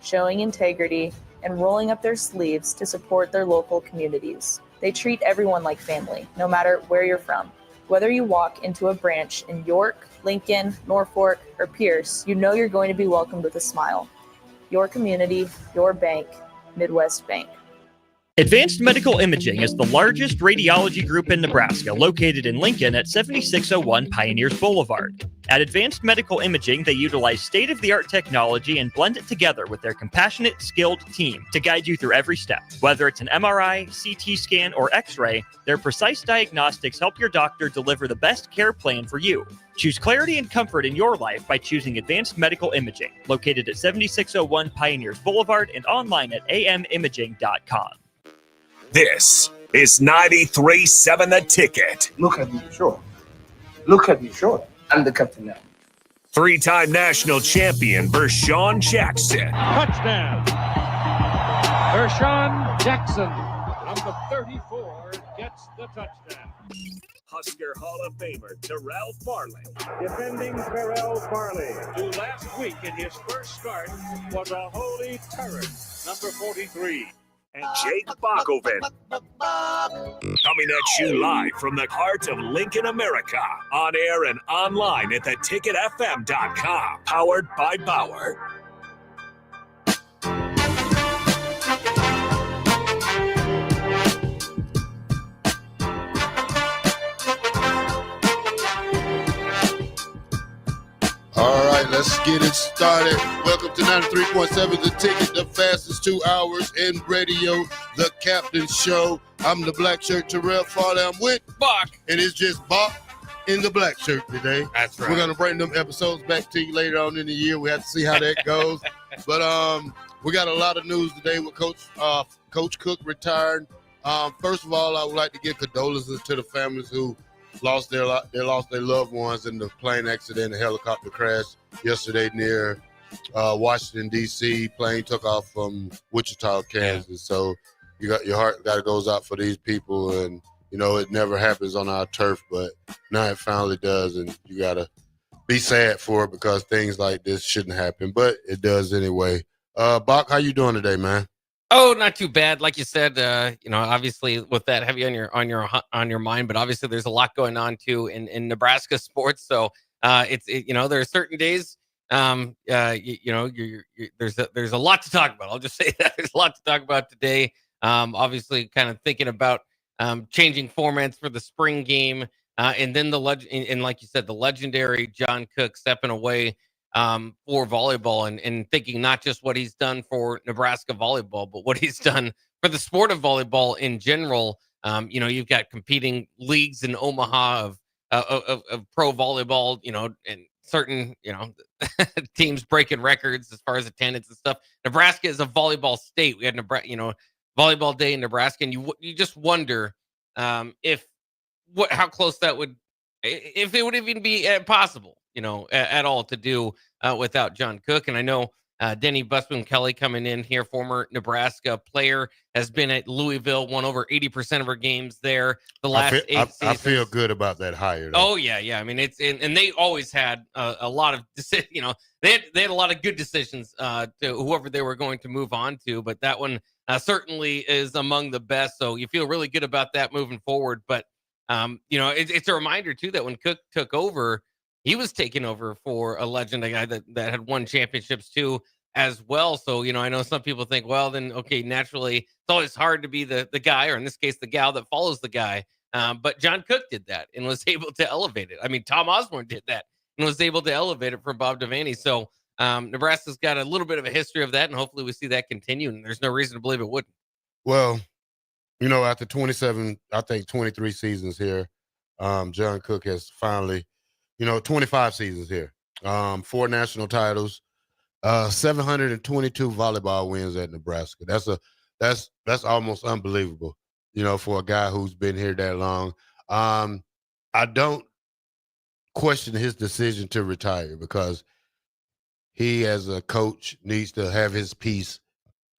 showing integrity, and rolling up their sleeves to support their local communities. They treat everyone like family, no matter where you're from. Whether you walk into a branch in York, Lincoln, Norfolk, or Pierce, you know you're going to be welcomed with a smile. Your community, your bank, Midwest Bank. Advanced Medical Imaging is the largest radiology group in Nebraska, located in Lincoln at 7601 Pioneers Boulevard. At Advanced Medical Imaging, they utilize state-of-the-art technology and blend it together with their compassionate, skilled team to guide you through every step. Whether it's an MRI, CT scan, or X-ray, their precise diagnostics help your doctor deliver the best care plan for you. Choose clarity and comfort in your life by choosing Advanced Medical Imaging, located at 7601 Pioneers Boulevard and online at amimaging.com. This is 93.7 The Ticket. Look at me, sure. Look at me, sure. I'm the captain now. Three-time national champion Vershawn Jackson. Touchdown. Vershawn Jackson, number 34, gets the touchdown. Husker Hall of Famer Terrell Farley. Defending Terrell Farley, who last week in his first start was a holy terror, number 43. And Jake Bakoven. Coming at you live from the heart of Lincoln, America. On air and online at theticketfm.com. Powered by Bauer. All right, let's get it started. Welcome to 93.7 The Ticket, the fastest 2 hours in radio, the Captain Show. I'm the black shirt, Terrell Farley. I'm with Bach. And it's just Bach in the black shirt today. That's right. We're going to bring them episodes back to you later on in the year. We have to see how that goes. But we got a lot of news today with Coach Cook retired. First of all, I would like to give condolences to the families who lost their loved ones in the plane accident, the helicopter crash yesterday near Washington, D.C. Plane took off from Wichita, Kansas. So you got your heart goes out for these people, and you know it never happens on our turf, but now it finally does, and you got to be sad for it because things like this shouldn't happen, but it does anyway. Bach, how you doing today, man? Oh, not too bad. Like you said, obviously with that heavy on your mind, but obviously there's a lot going on too in Nebraska sports. So there are certain days, there's a lot to talk about. I'll just say that there's a lot to talk about today. Obviously kind of thinking about changing formats for the spring game, and then like you said, the legendary John Cook stepping away for volleyball and thinking not just what he's done for Nebraska volleyball, but what he's done for the sport of volleyball in general. You've got competing leagues in Omaha of pro volleyball, and certain, teams breaking records as far as attendance and stuff. Nebraska is a volleyball state. We had volleyball day in Nebraska, and you just wonder how close that would, if it would even be possible, at all to do without John Cook. And I know Denny Busboom Kelly coming in here, former Nebraska player, has been at Louisville, won over 80% of her games there the last 8 seasons. I feel good about that hire, though. Oh, yeah. I mean, it's and they always had a lot of decisions, they had a lot of good decisions to whoever they were going to move on to, but that one certainly is among the best. So you feel really good about that moving forward. But, it's a reminder, too, that when Cook took over, he was taking over for a legend, a guy that had won championships too as well. So, I know some people think, well, then, okay, naturally, it's always hard to be the guy, or in this case, the gal that follows the guy. But John Cook did that and was able to elevate it. I mean, Tom Osborne did that and was able to elevate it from Bob Devaney. So Nebraska's got a little bit of a history of that, and hopefully we see that continue. And there's no reason to believe it wouldn't. Well, after 23 seasons here, John Cook has finally, 25 seasons here, 4 national titles, 722 volleyball wins at Nebraska. That's almost unbelievable, for a guy who's been here that long. I don't question his decision to retire because he, as a coach, needs to have his piece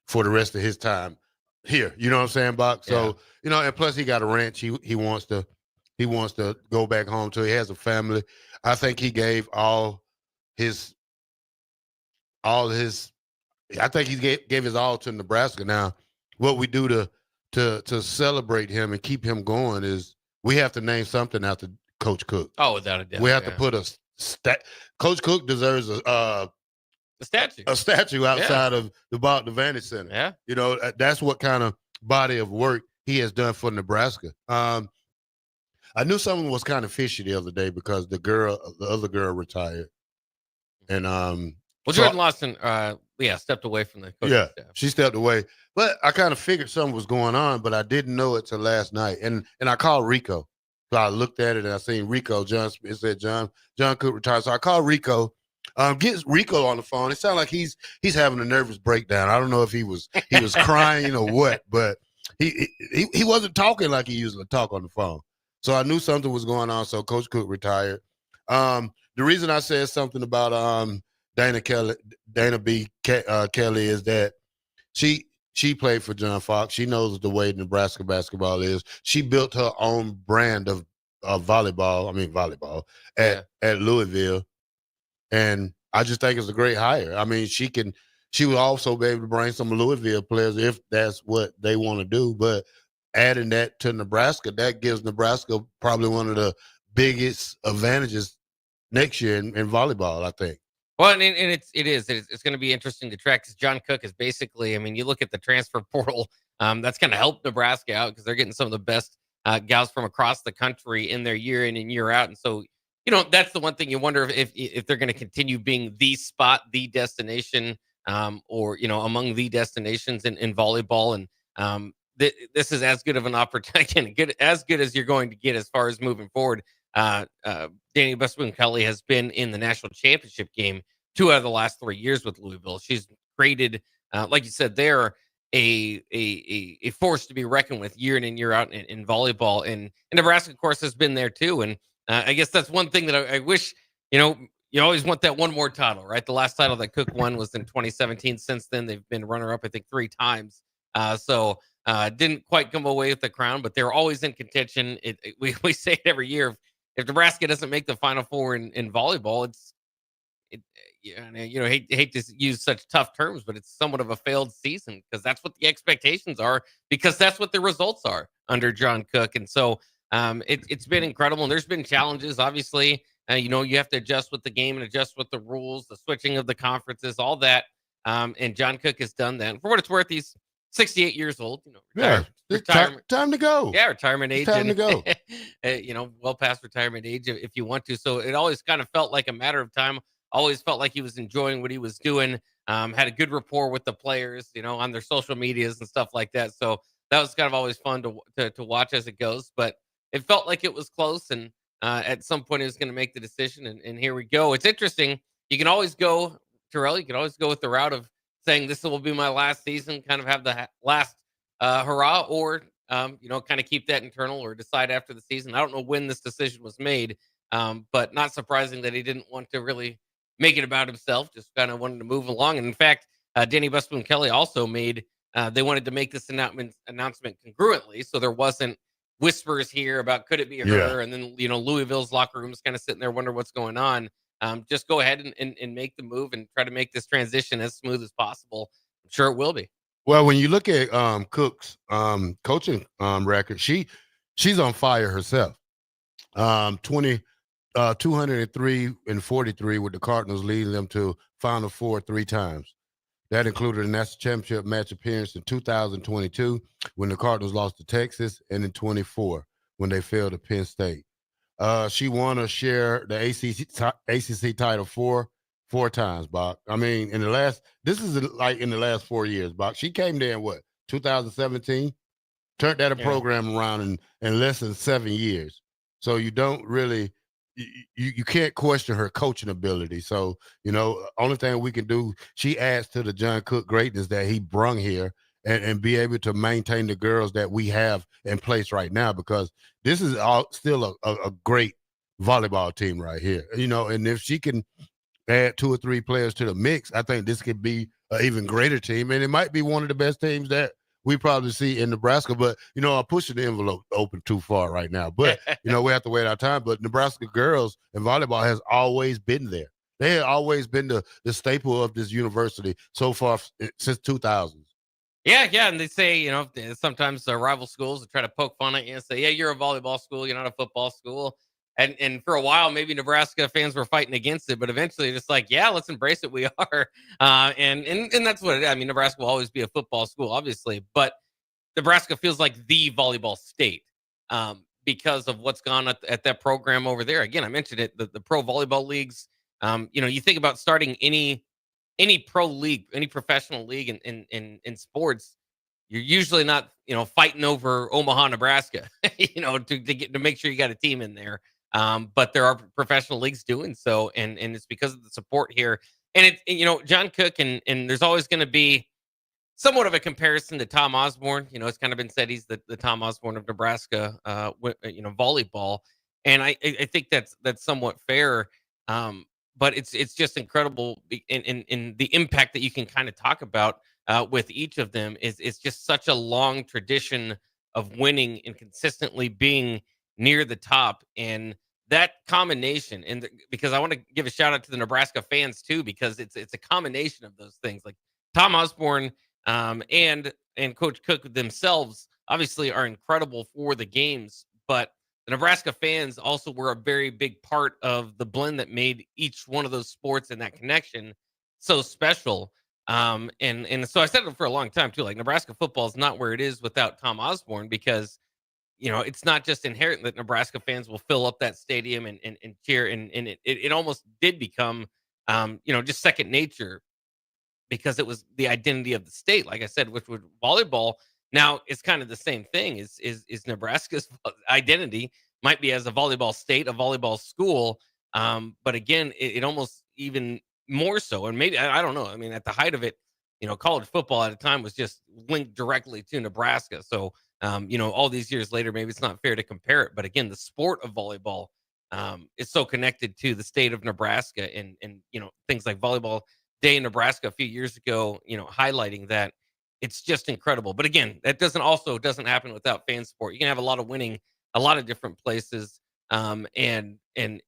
for the rest of his time here. You know what I'm saying, Bach? So, and plus he got a ranch. He wants to go back home to. He has a family. I think he gave all his I think he gave his all to Nebraska. Now, what we do to celebrate him and keep him going is we have to name something after Coach Cook. Oh, without a doubt. We have to put Coach Cook deserves a statue. A statue outside of the Vantage Center. Yeah. You know, that's what kind of body of work he has done for Nebraska. I knew something was kind of fishy the other day because the other girl retired. And Jordan Lawson stepped away from the coaching staff. She stepped away. But I kind of figured something was going on, but I didn't know it till last night. And I called Rico. So I looked at it and I seen Rico. It said John Cook retired. So I called Rico. Get Rico on the phone. It sounded like he's having a nervous breakdown. I don't know if he was crying or what, but he wasn't talking like he usually talk on the phone. So I knew something was going on. So Coach Cook retired. The reason I said something about Dana B. Kelly is that she played for John Fox. She knows the way Nebraska basketball is. She built her own brand of volleyball at Louisville. And I just think it's a great hire. I mean, she would also be able to bring some Louisville players if that's what they want to do. But adding that to Nebraska, that gives Nebraska probably one of the biggest advantages next year in volleyball, I think. Well, and it's going to be interesting to track because John Cook is basically, I mean, you look at the transfer portal, that's going to help Nebraska out because they're getting some of the best gals from across the country in their year in and year out. And so, you know, that's the one thing you wonder if they're going to continue being the spot, the destination, or, you know, among the destinations in volleyball. And this is as good of an opportunity, as good as you're going to get as far as moving forward. Danny Busboom-Kelly has been in the national championship game 2 out of the last 3 years with Louisville. She's graded, like you said, they're a force to be reckoned with year in and year out in volleyball. And Nebraska, of course, has been there too. And I guess that's one thing that I wish, you know, you always want that one more title, right? The last title that Cook won was in 2017. Since then, they've been runner-up, I think, 3 times. So didn't quite come away with the crown, but they're always in contention. We say it every year. If Nebraska doesn't make the Final Four in volleyball, hate to use such tough terms, but it's somewhat of a failed season because that's what the expectations are, because that's what the results are under John Cook. And so it's been incredible. And there's been challenges, obviously. You have to adjust with the game and adjust with the rules, the switching of the conferences, all that. And John Cook has done that. And for what it's worth, he's 68 years old. Retirement. Time to go. Yeah, retirement age. Time to go. Well past retirement age if you want to. So it always kind of felt like a matter of time. Always felt like he was enjoying what he was doing. Had a good rapport with the players, on their social medias and stuff like that. So that was kind of always fun to watch as it goes. But it felt like it was close, and at some point he was going to make the decision. And here we go. It's interesting. You can always go, Terrell. You can always go with the route of saying this will be my last season, kind of have the last hurrah, or kind of keep that internal or decide after the season. I don't know when this decision was made, but not surprising that he didn't want to really make it about himself, just kind of wanted to move along. And in fact, Danny Busboom-Kelly also made, they wanted to make this announcement congruently, so there wasn't whispers here about could it be her, and then Louisville's locker room is kind of sitting there wondering what's going on. Just go ahead and make the move and try to make this transition as smooth as possible. I'm sure it will be. Well, when you look at Cook's coaching record, she's on fire herself. 203 and 43 with the Cardinals, leading them to Final Four 3 times. That included a national championship match appearance in 2022 when the Cardinals lost to Texas, and in 24 when they fell to Penn State. She won a share the ACC title four times, Bach. I mean, in the last 4 years, Bach. She came there in 2017, turned that program around in less than 7 years. So you don't really, you can't question her coaching ability. So, only thing we can do, she adds to the John Cook greatness that he brung here and be able to maintain the girls that we have in place right now, because this is still a great volleyball team right here. And if she can add 2 or 3 players to the mix, I think this could be an even greater team. And it might be one of the best teams that we probably see in Nebraska. But, I'm pushing the envelope open too far right now. But, we have to wait our time. But Nebraska girls and volleyball has always been there. They had always been the staple of this university so far since 2000s. Yeah, and they say, sometimes rival schools try to poke fun at you and say, yeah, you're a volleyball school, you're not a football school. And for a while, maybe Nebraska fans were fighting against it, but eventually it's like, yeah, let's embrace it. We are. And that's what it is. I mean, Nebraska will always be a football school, obviously, but Nebraska feels like the volleyball state because of what's gone at that program over there. Again, I mentioned it, the pro volleyball leagues. You think about starting any pro league, any professional league in sports, you're usually not, fighting over Omaha, Nebraska, to make sure you got a team in there. But there are professional leagues doing so, and it's because of the support here. And John Cook, and there's always going to be somewhat of a comparison to Tom Osborne. It's kind of been said he's the Tom Osborne of Nebraska, volleyball, and I think that's somewhat fair. But it's just incredible in the impact that you can kind of talk about with each of them is just such a long tradition of winning and consistently being near the top, and that combination. And because I want to give a shout out to the Nebraska fans too, because it's a combination of those things. Like Tom Osborne and Coach Cook themselves obviously are incredible for the games, but the Nebraska fans also were a very big part of the blend that made each one of those sports and that connection so special. And so I said it for a long time too. Like Nebraska football is not where it is without Tom Osborne, because it's not just inherent that Nebraska fans will fill up that stadium and cheer, and it almost did become just second nature, because it was the identity of the state. Like I said, with volleyball, now it's kind of the same thing. Is Nebraska's identity might be as a volleyball state, a volleyball school, but again, it almost even more so. And maybe I don't know. I mean, at the height of it, college football at the time was just linked directly to Nebraska. So all these years later, maybe it's not fair to compare it. But again, the sport of volleyball is so connected to the state of Nebraska, and things like volleyball day in Nebraska a few years ago, highlighting that. It's just incredible. But again, that doesn't happen without fan support. You can have a lot of winning, a lot of different places, and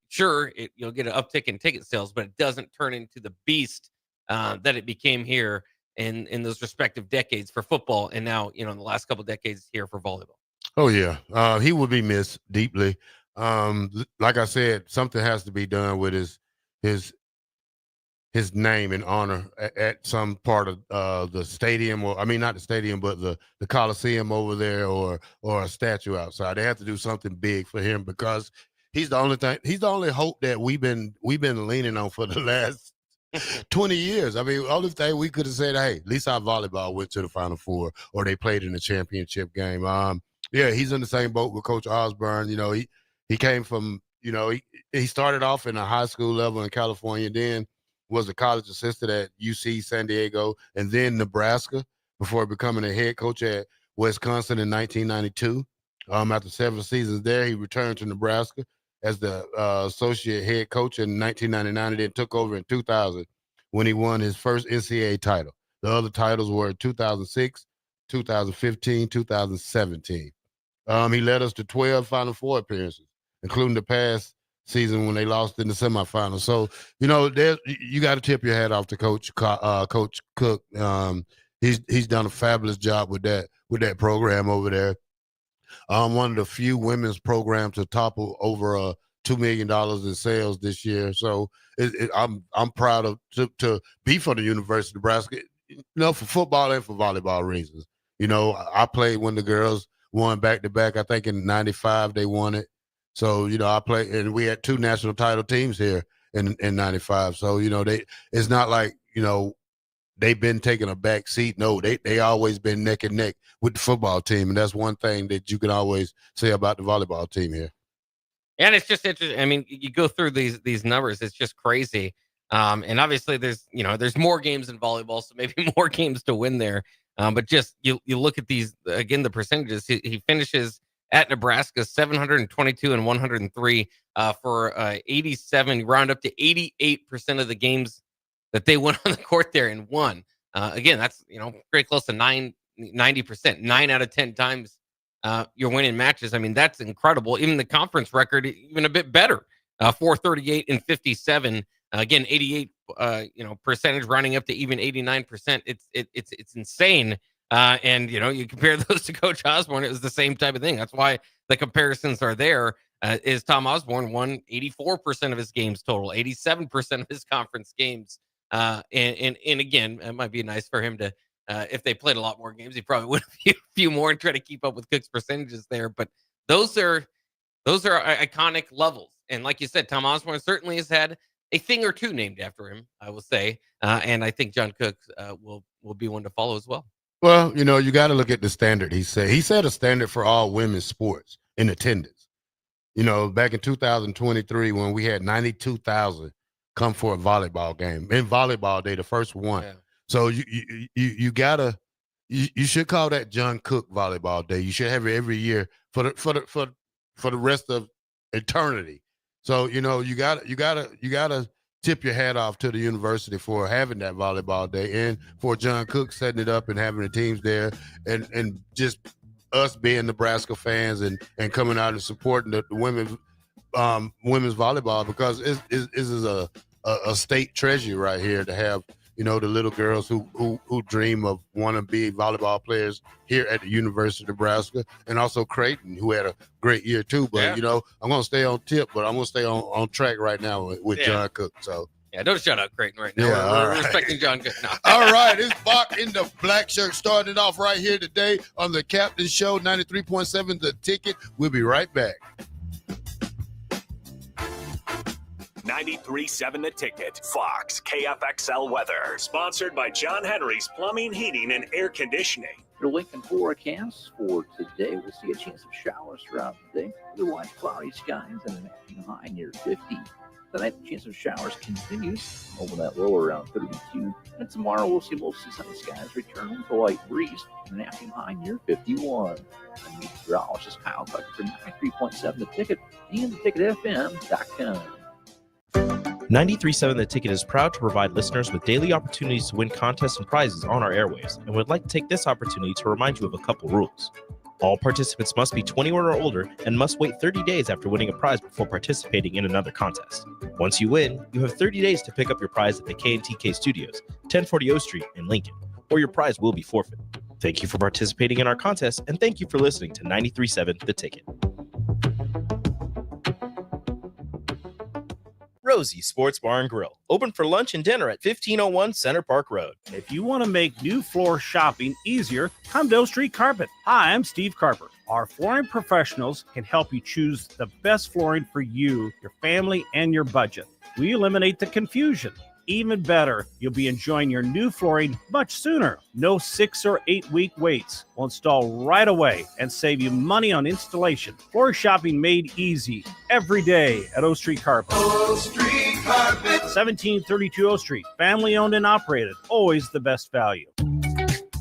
sure, you'll get an uptick in ticket sales, but it doesn't turn into the beast that it became here in those respective decades for football, and now in the last couple of decades here for volleyball. Oh yeah, he will be missed deeply. Like I said, something has to be done with his name and honor at some part of the stadium, or I mean, not the stadium, but the Coliseum over there, or a statue outside. They have to do something big for him, because he's the only hope that we've been leaning on for the last 20 years. I mean, the only thing we could have said, hey, at least our volleyball went to the Final Four, or they played in the championship game. Yeah, he's in the same boat with Coach Osborne. He came from, he started off in a high school level in California, then was a college assistant at UC San Diego, and then Nebraska, before becoming a head coach at Wisconsin in 1992. After 7 seasons there, he returned to Nebraska as the associate head coach in 1999, and then took over in 2000 when he won his first NCAA title. The other titles were 2006, 2015, 2017. He led us to 12 Final Four appearances, including the past season when they lost in the semifinals. So, you got to tip your hat off to Coach Cook. He's done a fabulous job with that program over there. One of the few women's programs to topple over $2 million in sales this year. So I'm proud to be for the University of Nebraska, for football and for volleyball reasons. I played when the girls won back-to-back. I think in 95 they won it. So, I played, and we had 2 national title teams here in 95. So, it's not like, they've been taking a back seat. No, they always been neck and neck with the football team. And that's one thing that you can always say about the volleyball team here. And it's just interesting. I mean, you go through these numbers, it's just crazy. And obviously there's more games in volleyball, so maybe more games to win there. But just you look at these, again, the percentages. He finishes at Nebraska 722 and 103 for 87, round up to 88% of the games that they went on the court there and won. Again, that's very close to 90%. 9 out of 10 times you're winning matches. I mean, that's incredible. Even the conference record, even a bit better. 438 and 57 Again, 88 percentage running up to even 89%. It's insane. And you compare those to Coach Osborne, it was the same type of thing. That's why the comparisons are there. Is Tom Osborne won 84% of his games total, 87% of his conference games. And again, it might be nice for him to, if they played a lot more games, he probably would a few more and try to keep up with Cook's percentages there. But those are iconic levels. And like you said, Tom Osborne certainly has had a thing or two named after him, I will say. And I think John Cook will be one to follow as well. Well, you got to look at the standard. He set a standard for all women's sports in attendance. Back in 2023, when we had 92,000 come for a volleyball game in volleyball day, the first one. Yeah. So you should call that John Cook Volleyball Day. You should have it every year for the rest of eternity. So you gotta tip your hat off to the university for having that volleyball day and for John Cook setting it up and having the teams there and just us being Nebraska fans and coming out and supporting the women's volleyball, because this is a state treasure right here to have the little girls who dream of wanting to be volleyball players here at the University of Nebraska, and also Creighton, who had a great year too. But I'm gonna stay on tip, but I'm gonna stay on track right now with John Cook. So don't shut up Creighton right now. Yeah, we're respecting John Cook. No. All right, it's Bach in the black shirt starting off right here today on the Captain Show, 93.7 The Ticket. We'll be right back. 93.7 The Ticket. Fox KFXL weather. Sponsored by John Henry's Plumbing, Heating, and Air Conditioning. Your Lincoln forecast for today, we'll see a chance of showers throughout the day. Otherwise, cloudy skies and an afternoon high near 50. Tonight, the chance of showers continues over that low around 32. And tomorrow, we'll see mostly sunny skies return with a light breeze and an afternoon high near 51. And meteorologist Kyle Tucker for 93.7 The Ticket and theticketfm.com. 93.7 The Ticket is proud to provide listeners with daily opportunities to win contests and prizes on our airwaves, and would like to take this opportunity to remind you of a couple rules. All participants must be 21 or older and must wait 30 days after winning a prize before participating in another contest. Once you win, you have 30 days to pick up your prize at the K&TK Studios, 1040 O Street in Lincoln, or your prize will be forfeit. Thank you for participating in our contest, and thank you for listening to 93.7 The Ticket. Rosie Sports Bar and Grill, open for lunch and dinner at 1501 Center Park Road. If you want to make new floor shopping easier, come to O Street Carpet. Hi, I'm Steve Carper. Our flooring professionals can help you choose the best flooring for you, your family, and your budget. We eliminate the confusion. Even better, you'll be enjoying your new flooring much sooner. No 6 or 8 week waits. We'll install right away and save you money on installation. Floor shopping made easy every day at O Street Carpet. O Street Carpet. 1732 O Street. Family owned and operated. Always the best value.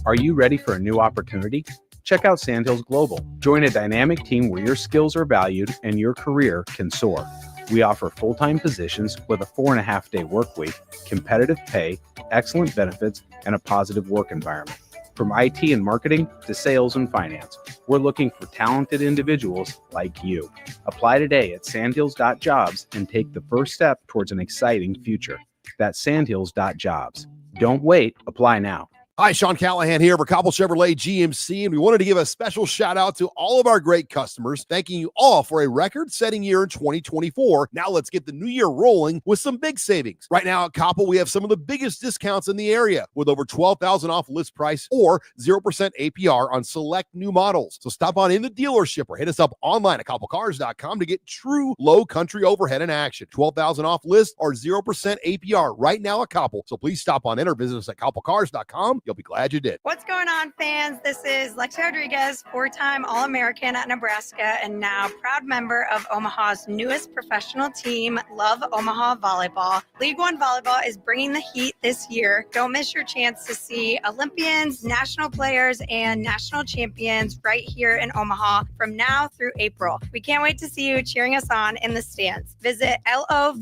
Are you ready for a new opportunity? Check out Sandhills Global. Join a dynamic team where your skills are valued and your career can soar. We offer full-time positions with a 4.5-day work week, competitive pay, excellent benefits, and a positive work environment. From IT and marketing to sales and finance, we're looking for talented individuals like you. Apply today at sandhills.jobs and take the first step towards an exciting future. That's sandhills.jobs. Don't wait. Apply now. Hi, Sean Callahan here for Cobble Chevrolet GMC, and we wanted to give a special shout out to all of our great customers, thanking you all for a record-setting year in 2024. Now let's get the new year rolling with some big savings. Right now at Cobble, we have some of the biggest discounts in the area with over $12,000 off list price or 0% APR on select new models. So stop on in the dealership or hit us up online at cobblecars.com to get true low country overhead in action. $12,000 off list or 0% APR right now at Cobble. So please stop on in or visit us at cobblecars.com. You'll be glad you did. What's going on, fans? This is Lexi Rodriguez, 4-time All-American at Nebraska and now proud member of Omaha's newest professional team, Love Omaha Volleyball. League One Volleyball is bringing the heat this year. Don't miss your chance to see Olympians, national players, and national champions right here in Omaha from now through April. We can't wait to see you cheering us on in the stands. Visit lovboma.com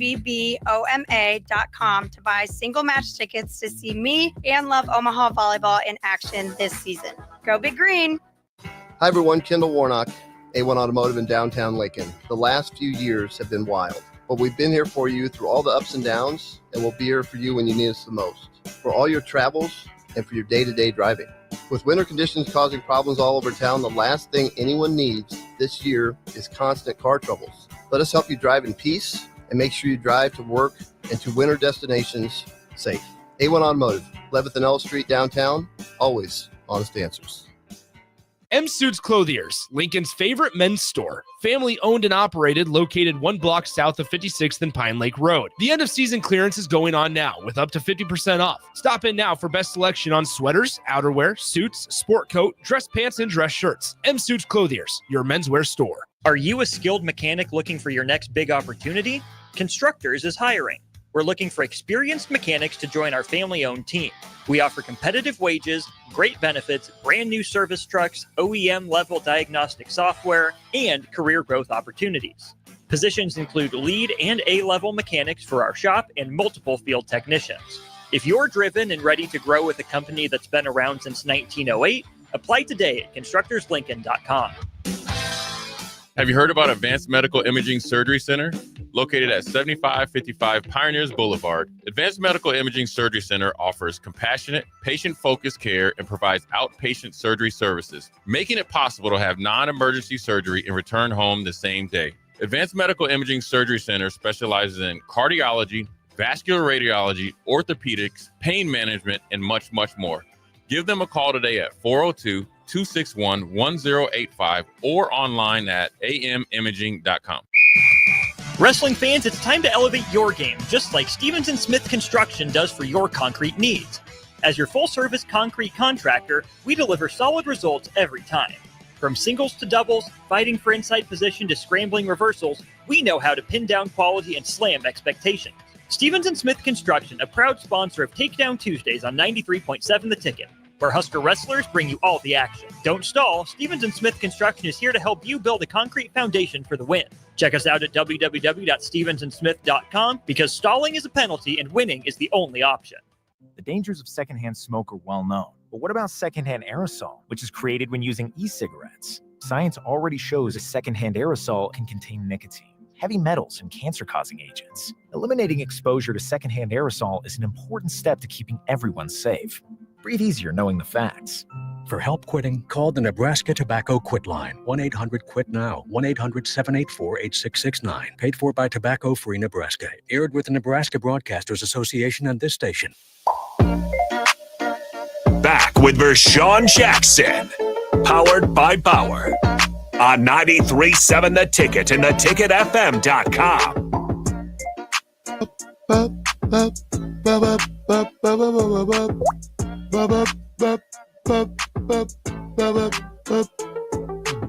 to buy single match tickets to see me and Love Omaha Volleyball in action this season. Go Big Green. Hi everyone, Kendall Warnock, A1 Automotive in downtown Lincoln. The last few years have been wild. but we've been here for you through all the ups and downs, and we'll be here for you when you need us the most, for all your travels and for your day-to-day driving. With winter conditions causing problems all over town, the last thing anyone needs this year is constant car troubles. Let us help you drive in peace and make sure you drive to work and to winter destinations safe. A1 Automotive, 11th and L Street downtown, always honest answers. M Suits Clothiers, Lincoln's favorite men's store. Family owned and operated, located 1 block south of 56th and Pine Lake Road. The end of season clearance is going on now with up to 50% off. Stop in now for best selection on sweaters, outerwear, suits, sport coat, dress pants, and dress shirts. M Suits Clothiers, your menswear store. Are you a skilled mechanic looking for your next big opportunity? Constructors is hiring. We're looking for experienced mechanics to join our family-owned team. We offer competitive wages, great benefits, brand new service trucks, OEM-level diagnostic software, and career growth opportunities. Positions include lead and A-level mechanics for our shop and multiple field technicians. If you're driven and ready to grow with a company that's been around since 1908, apply today at constructorslincoln.com. Have you heard about Advanced Medical Imaging Surgery Center? Located at 7555 Pioneers Boulevard, Advanced Medical Imaging Surgery Center offers compassionate, patient-focused care and provides outpatient surgery services, making it possible to have non-emergency surgery and return home the same day. Advanced Medical Imaging Surgery Center specializes in cardiology, vascular radiology, orthopedics, pain management, and much, much more. Give them a call today at 402-261-1085 or online at amimaging.com. Wrestling fans, it's time to elevate your game, just like Stevens & Smith Construction does for your concrete needs. As your full-service concrete contractor, we deliver solid results every time. From singles to doubles, fighting for inside position to scrambling reversals, we know how to pin down quality and slam expectations. Stevens & Smith Construction, a proud sponsor of Takedown Tuesdays on 93.7 The Ticket, where Husker wrestlers bring you all the action. Don't stall. Stevens & Smith Construction is here to help you build a concrete foundation for the win. Check us out at www.stevensandsmith.com because stalling is a penalty and winning is the only option. The dangers of secondhand smoke are well known. But what about secondhand aerosol, which is created when using e-cigarettes? Science already shows a secondhand aerosol can contain nicotine, heavy metals, and cancer-causing agents. Eliminating exposure to secondhand aerosol is an important step to keeping everyone safe. Breathe easier knowing the facts. For help quitting, call the Nebraska Tobacco Quit Line, 1-800-QUIT-NOW, 1-800-784-8669. Paid for by Tobacco Free Nebraska. Aired with the Nebraska Broadcasters Association and this station. Back with Vershawn Jackson, powered by Bauer, on 93.7 The Ticket and theticketfm.com.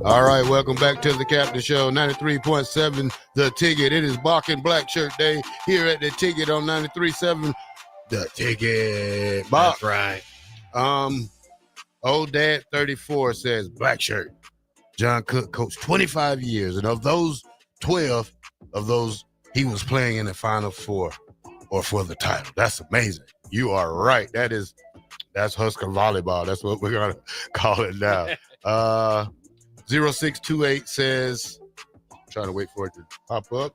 All right, welcome back to the Captain Show, 93.7 The Ticket. It is Bach and Black Shirt Day here at The Ticket on 93.7 The Ticket. Bach. That's right. Old Dad 34 says black shirt. John Cook coached 25 years, and of those 12 of those, he was playing in the Final Four or for the title. That's amazing. You are right. That's Husker volleyball. That's what we're gonna call it now. 0628 says, I'm trying to wait for it to pop up.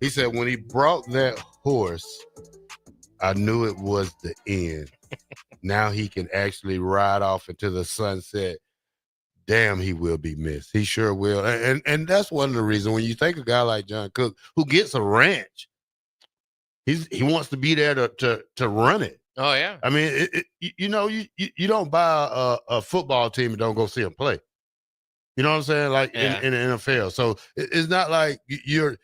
He said, when he brought that horse, I knew it was the end. Now he can actually ride off into the sunset. Damn, he will be missed. He sure will. And that's one of the reasons when you think a guy like John Cook, who gets a ranch, he wants to be there to run it. Oh, yeah. I mean, you don't buy a football team and don't go see them play. You know what I'm saying? Like in the NFL. So it's not like you're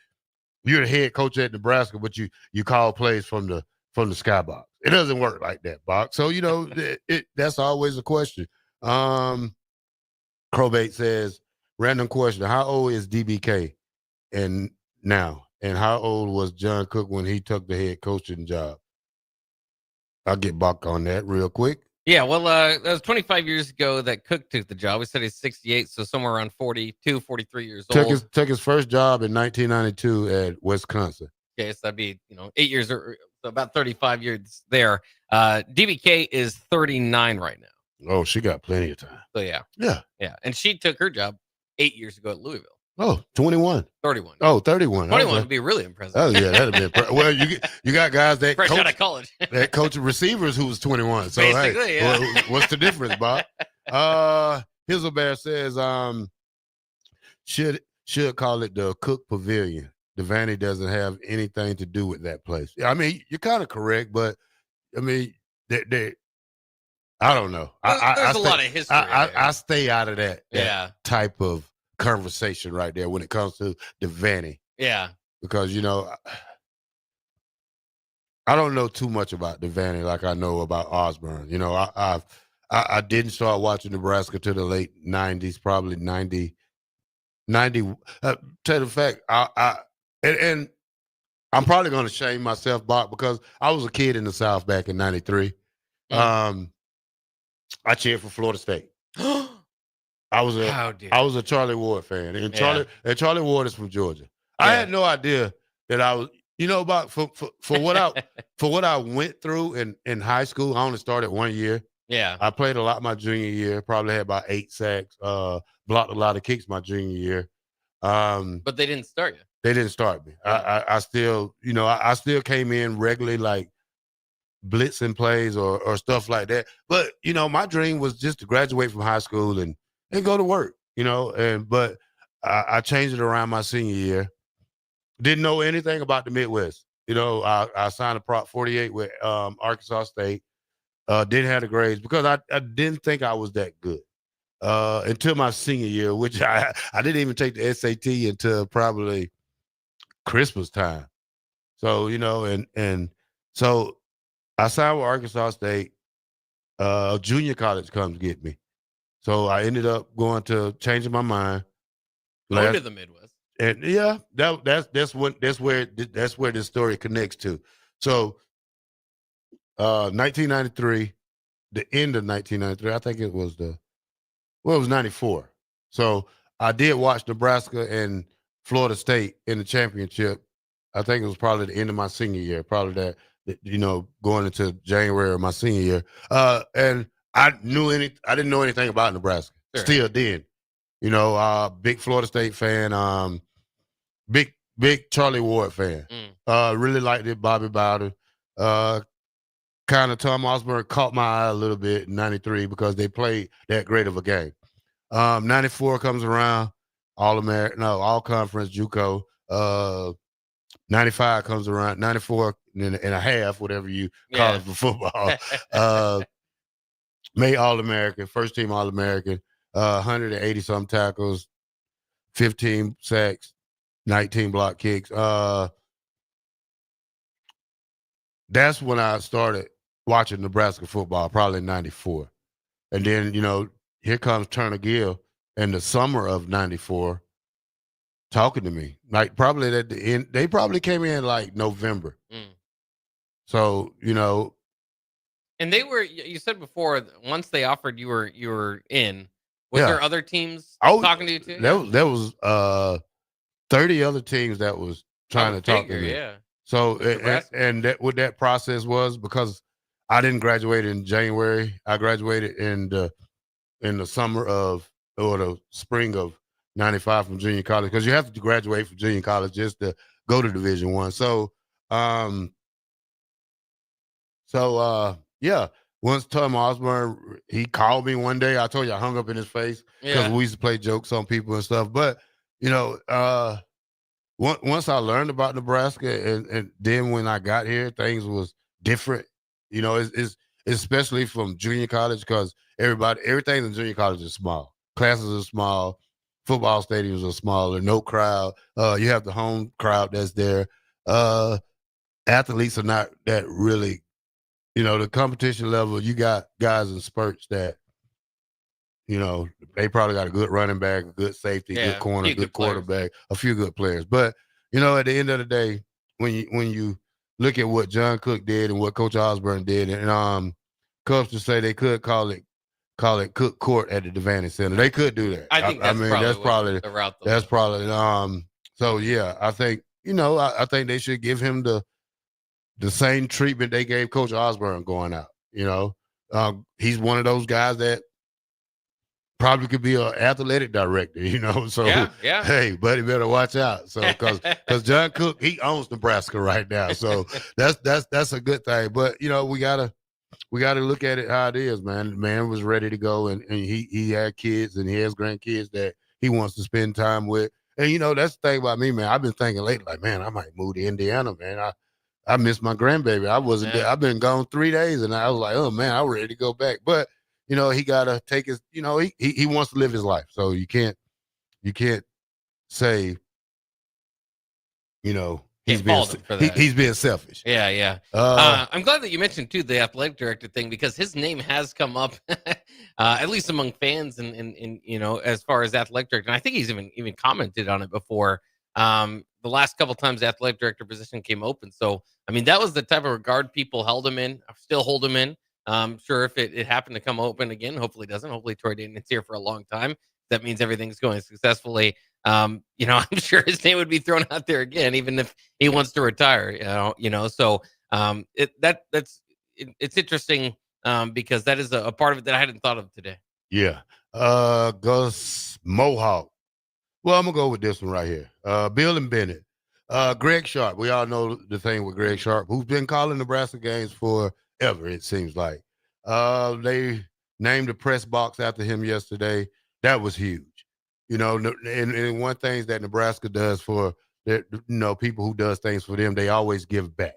the head coach at Nebraska, but you call plays from the skybox. It doesn't work like that, Box. So, that's always a question. Crowbait says, random question, how old is DBK now? And how old was John Cook when he took the head coaching job? I'll get Buck on that real quick. Yeah, well, that was 25 years ago that Cook took the job. We said he's 68, so somewhere around 42, 43 years old. Took his first job in 1992 at Wisconsin. Okay, so that'd be 8 years or so about 35 years there. DBK is 39 right now. Oh, she got plenty of time. So yeah, yeah. And she took her job 8 years ago at Louisville. Oh, 21. 31. Oh, 31. 21 Okay. would be really impressive. Oh, yeah, that'd be impressive. Well, you got guys that Fresh coach, out of college. that coach receivers who was 21. So, Basically, hey, yeah. what's the difference, Bob? Hizzlebear says, should call it the Cook Pavilion. Devaney doesn't have anything to do with that place. I mean, you're kind of correct, but I mean, I don't know. There's a lot of history. I stay out of that Yeah. type of conversation right there when it comes to Devaney. Yeah. Because, I don't know too much about Devaney like I know about Osborne. I didn't start watching Nebraska till the late 90s, probably 90. Tell you the fact, and I'm probably going to shame myself, Bob, because I was a kid in the South back in 93. I cheered for Florida State. I was a Charlie Ward fan, and Charlie Ward is from Georgia. I had no idea that I was, about for what I went through in high school. I only started 1 year. Yeah. I played a lot my junior year. Probably had about 8 sacks. Blocked a lot of kicks my junior year. But they didn't start you. They didn't start me. I still, I still came in regularly, like blitzing plays or stuff like that. But my dream was just to graduate from high school and go to work. But I changed it around my senior year. Didn't know anything about the Midwest. I signed a Prop 48 with Arkansas State. Didn't have the grades because I didn't think I was that good until my senior year, which I didn't even take the SAT until probably Christmas time. So, and so I signed with Arkansas State. Junior college comes get me. So I ended up changing my mind. Going to the Midwest. And yeah, that's where this story connects to. So 1993, the end of 1993, I think it was it was 94. So I did watch Nebraska and Florida State in the championship. I think it was probably the end of my senior year, probably that going into January of my senior year. And I didn't know anything about Nebraska. Sure. Still did. Big Florida State fan, big Charlie Ward fan. Really liked it, Bobby Bowden. Kind of Tom Osborne caught my eye a little bit in 93 because they played that great of a game. 94 comes around, all conference, JUCO. 95 comes around, 94 and a half, whatever you call it for football. Made All-American, first team All-American, 180 some tackles, 15 sacks, 19 block kicks. That's when I started watching Nebraska football, probably in 94. And then, here comes Turner Gill in the summer of 94 talking to me. Like probably at the end, they probably came in like November. So, And they were, you said before, once they offered you were in. Was there other teams talking to you too? There was 30 other teams that was trying to talk to me. Yeah. So and what that process was, because I didn't graduate in January. I graduated in the summer or the spring of 95 from junior college, because you have to graduate from junior college just to go to Division I. So yeah. Once Tom Osborne, he called me one day. I told you I hung up in his face because we used to play jokes on people and stuff. But once I learned about Nebraska, and then when I got here, things was different. It's especially from junior college, because everything in junior college is small. Classes are small. Football stadiums are smaller. No crowd. You have the home crowd that's there. Athletes are not that really. The competition level, you got guys in spurts that, they probably got a good running back, a good safety, good corner, good quarterback, a few good players. But, at the end of the day, when you look at what John Cook did and what Coach Osborne did, and Cubs to say they could call it Cook Court at the Devaney Center. They could do that. I think that's probably the route. That's probably so yeah, I think, I think they should give him the same treatment they gave Coach Osborne going out. He's one of those guys that probably could be an athletic director, So Yeah. hey, buddy, better watch out. So because John Cook, he owns Nebraska right now, so that's a good thing. But we gotta look at it how it is, man. The man was ready to go, and he had kids and he has grandkids that he wants to spend time with. And that's the thing about me, man. I've been thinking lately, like, man, I might move to Indiana, man. I miss my grandbaby. I wasn't there. I've been gone 3 days, and I was like, oh man, I'm ready to go back. But he gotta take his. He wants to live his life, so you can't say, he's being selfish. Yeah. I'm glad that you mentioned too the athletic director thing, because his name has come up at least among fans and as far as athletic director. And I think he's even commented on it before. The last couple times the athletic director position came open. So I mean, that was the type of regard people held him in, still hold him in. Sure, if it happened to come open again, hopefully it doesn't. Hopefully Troy Dayton's here for a long time. That means everything's going successfully. I'm sure his name would be thrown out there again, even if he wants to retire. So it's interesting because that is a part of it that I hadn't thought of today. Yeah. Gus Mohawk. Well, I'm gonna go with this one right here. Bill and Bennett. Greg Sharp. We all know the thing with Greg Sharp, who's been calling Nebraska games forever, it seems like. They named the press box after him yesterday. That was huge. And one thing that Nebraska does for people who does things for them, they always give back.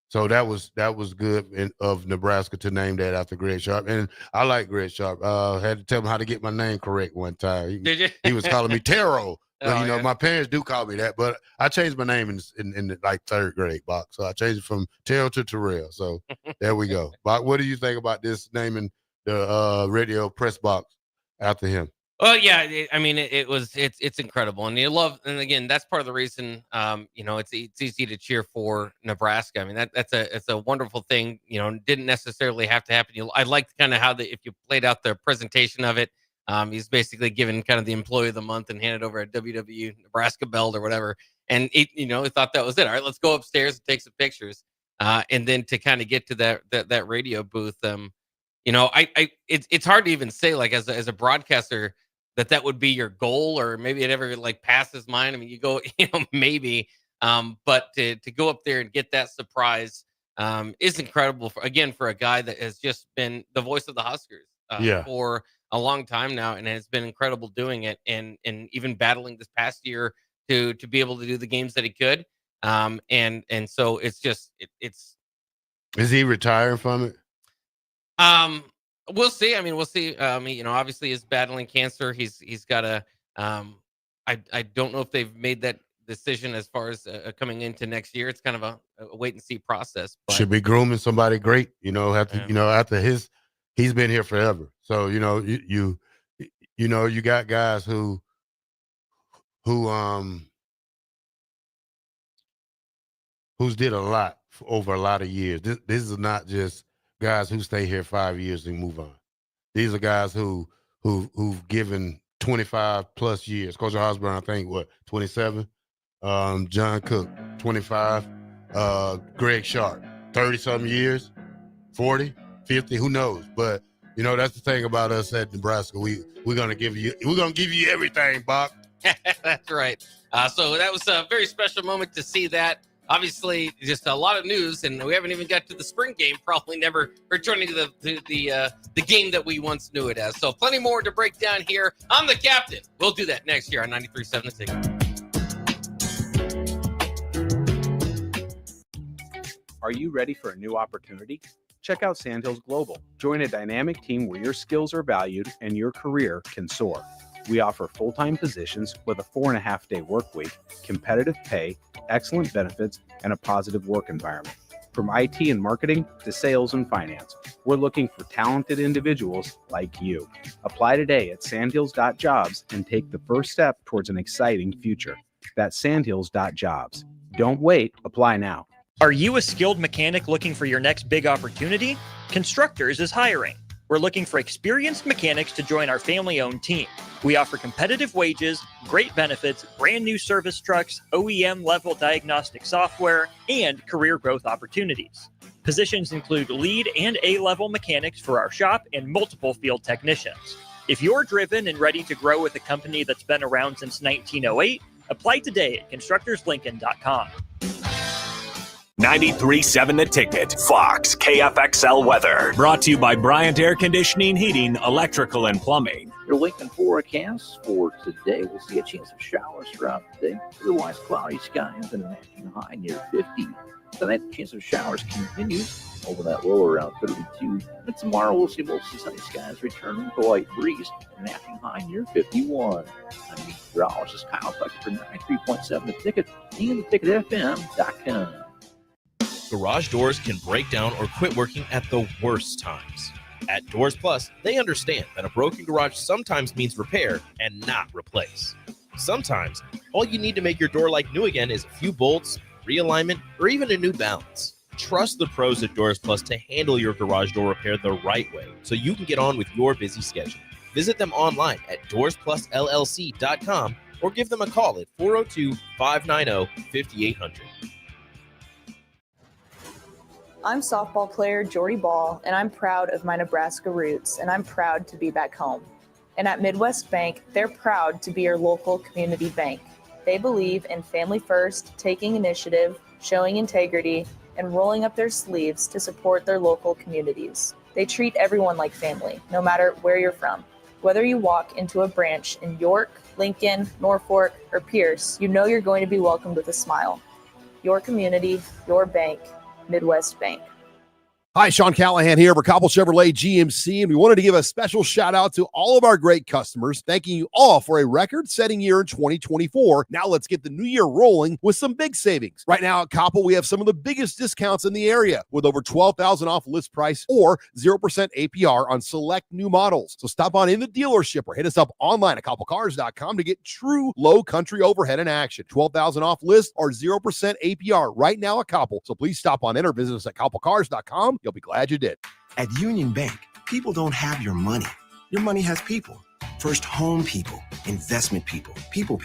So that was good of Nebraska to name that after Greg Sharp. And I like Greg Sharp. Had to tell him how to get my name correct one time. Did you? He was calling me Taro. But, Oh, my parents do call me that. But I changed my name in like third grade, Bach. So I changed it from Terrell to Terrell. So there we go. Bach, what do you think about this naming the radio press box after him? Well, yeah, I mean, it's incredible, and and again, that's part of the reason. It's easy to cheer for Nebraska. I mean, it's a wonderful thing. Didn't necessarily have to happen. I liked kind of how if you played out the presentation of it, he's basically given kind of the employee of the month and handed over a WW Nebraska belt or whatever, and he thought that was it. All right, let's go upstairs and take some pictures, and then to kind of get to that radio booth. It's hard to even say, like, as a broadcaster, that would be your goal, or maybe it ever like passes mind. I mean, you go, maybe, but to go up there and get that surprise is incredible for a guy that has just been the voice of the Huskers for a long time now, and has been incredible doing it, and even battling this past year to be able to do the games that he could. And so it's just it's. Is he retiring from it? We'll see. I mean, we'll see. Obviously he's battling cancer. He's got a, I don't know if they've made that decision as far as coming into next year. It's kind of a wait and see process. But should be grooming somebody great, after he's been here forever. So, you got guys who who's did a lot over a lot of years. This is not just guys who stay here 5 years and move on. These are guys who've given 25 plus years. Coach Osborne, I think, 27? John Cook, 25. Greg Sharp, 30-something years, 40, 50, who knows? But that's the thing about us at Nebraska. We're gonna give you everything, Bob. That's right. So that was a very special moment to see that. Obviously, just a lot of news, and we haven't even got to the spring game. Probably never returning to the game that we once knew it as. So, plenty more to break down here. I'm the captain. We'll do that next year on 93.7 The Ticket. Are you ready for a new opportunity? Check out Sandhills Global. Join a dynamic team where your skills are valued and your career can soar. We offer full-time positions with a 4.5-day work week, competitive pay, excellent benefits, and a positive work environment. From IT and marketing to sales and finance, we're looking for talented individuals like you. Apply today at sandhills.jobs and take the first step towards an exciting future. That's sandhills.jobs. Don't wait. Apply now. Are you a skilled mechanic looking for your next big opportunity? Constructors is hiring. We're looking for experienced mechanics to join our family-owned team. We offer competitive wages, great benefits, brand new service trucks, OEM-level diagnostic software, and career growth opportunities. Positions include lead and A-level mechanics for our shop and multiple field technicians. If you're driven and ready to grow with a company that's been around since 1908, apply today at constructorslincoln.com. 93.7 The Ticket, Fox, KFXL weather. Brought to you by Bryant Air Conditioning, Heating, Electrical, and Plumbing. Your Lincoln forecast for today, we'll see a chance of showers throughout the day. Otherwise, cloudy skies and an afternoon high near 50. Tonight, the chance of showers continues over that low around 32. And tomorrow, we'll see mostly sunny skies returning with a light breeze and an afternoon high near 51. I'm meteorologist Kyle Tucker for 93.7 The Ticket and theticketfm.com. Garage doors can break down or quit working at the worst times. At Doors Plus, they understand that a broken garage sometimes means repair and not replace. Sometimes, all you need to make your door like new again is a few bolts, realignment, or even a new balance. Trust the pros at Doors Plus to handle your garage door repair the right way so you can get on with your busy schedule. Visit them online at doorsplusllc.com or give them a call at 402-590-5800. I'm softball player Jordy Ball, and I'm proud of my Nebraska roots, and I'm proud to be back home. And at Midwest Bank, they're proud to be your local community bank. They believe in family first, taking initiative, showing integrity, and rolling up their sleeves to support their local communities. They treat everyone like family, no matter where you're from. Whether you walk into a branch in York, Lincoln, Norfolk, or Pierce, you know you're going to be welcomed with a smile. Your community, your bank, Midwest Bank. Hi, Sean Callahan here for Cobble Chevrolet GMC, and we wanted to give a special shout out to all of our great customers, thanking you all for a record-setting year in 2024. Now let's get the new year rolling with some big savings. Right now at Cobble, we have some of the biggest discounts in the area with over $12,000 off list price or 0% APR on select new models. So stop on in the dealership or hit us up online at cobblecars.com to get true low country overhead in action. $12,000 off list or 0% APR right now at Cobble. So please stop on in or visit us at cobblecars.com. You'll be glad you did. At Union Bank, people don't have your money. Your money has people. First home people, investment people, people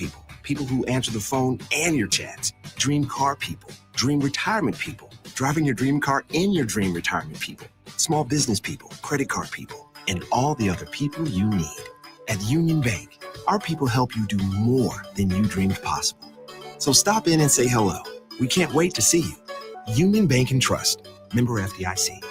who answer the phone and your chats, dream car people, dream retirement people, driving your dream car in your dream retirement people, small business people, credit card people, and all the other people you need. At Union Bank, our people help you do more than you dreamed possible. So stop in and say hello. We can't wait to see you. Union Bank and Trust. Member FDIC.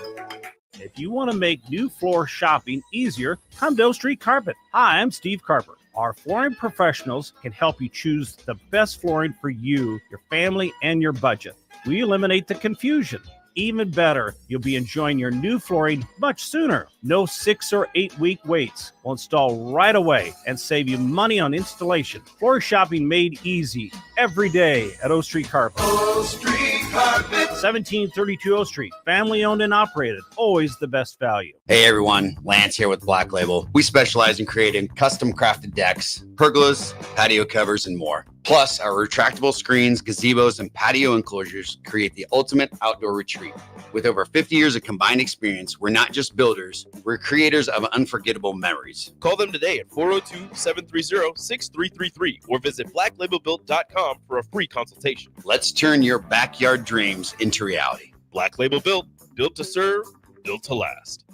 If you want to make new floor shopping easier, come to O Street Carpet. Hi, I'm Steve Carper. Our flooring professionals can help you choose the best flooring for you, your family, and your budget. We eliminate the confusion. Even better, you'll be enjoying your new flooring much sooner. No 6 or 8 week waits. We'll install right away and save you money on installation. Floor shopping made easy every day at O Street Carpet. O Street Carpet. 1732 O Street. Family owned and operated. Always the best value. Hey everyone, Lance here with Black Label. We specialize in creating custom crafted decks, pergolas, patio covers, and more. Plus, our retractable screens, gazebos, and patio enclosures create the ultimate outdoor retreat. With over 50 years of combined experience, we're not just builders, we're creators of unforgettable memories. Call them today at 402-730-6333 or visit blacklabelbuilt.com for a free consultation. Let's turn your backyard dreams into reality. Black Label Built, built to serve, built to last.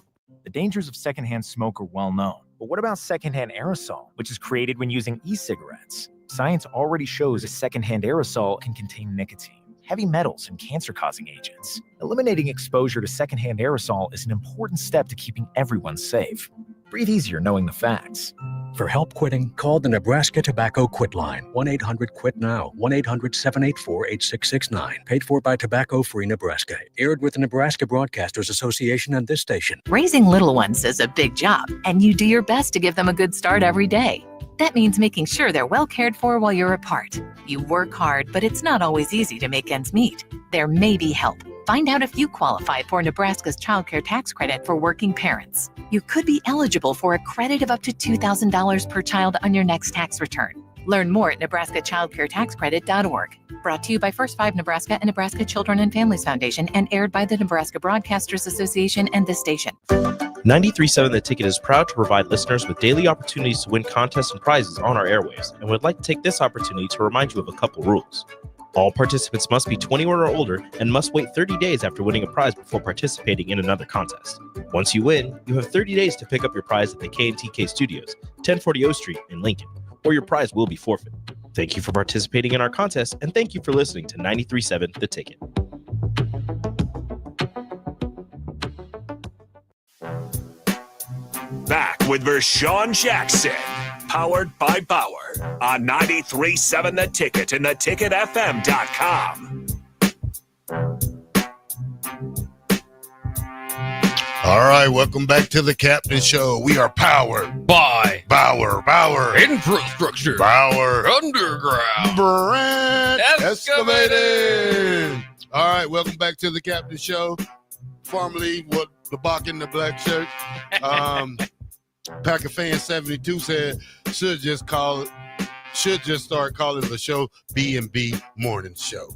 The dangers of secondhand smoke are well known. But what about secondhand aerosol, which is created when using e-cigarettes? Science already shows a secondhand aerosol can contain nicotine, heavy metals, and cancer-causing agents. Eliminating exposure to secondhand aerosol is an important step to keeping everyone safe. Breathe easier knowing the facts. For help quitting, call the Nebraska Tobacco Quit Line, 1-800-QUIT-NOW, 1-800-784-8669. Paid for by Tobacco Free Nebraska. Aired with the Nebraska Broadcasters Association and this station. Raising little ones is a big job, and you do your best to give them a good start every day. That means making sure they're well cared for while you're apart. You work hard, but it's not always easy to make ends meet. There may be help. Find out if you qualify for Nebraska's Child Care Tax Credit for working parents. You could be eligible for a credit of up to $2,000 per child on your next tax return. Learn more at nebraskachildcaretaxcredit.org. Brought to you by First 5 Nebraska and Nebraska Children and Families Foundation and aired by the Nebraska Broadcasters Association and this station. 93.7 The Ticket is proud to provide listeners with daily opportunities to win contests and prizes on our airwaves and would like to take this opportunity to remind you of a couple rules. All participants must be 21 or older and must wait 30 days after winning a prize before participating in another contest. Once you win, you have 30 days to pick up your prize at the K&TK Studios, 1040 O Street in Lincoln, or your prize will be forfeit. Thank you for participating in our contest, and thank you for listening to 93.7 The Ticket. Back with Vershawn Jackson, powered by Bauer, on 93.7 The Ticket and theticketfm.com. All right, welcome back to the Captain Show. We are powered by Bauer, Infrastructure, Bauer, Underground, Brand Excavating. All right, welcome back to the Captain Show. Formerly, the Bach in the black shirt. Packer Fan 72 said should just start calling the show B&B Morning Show.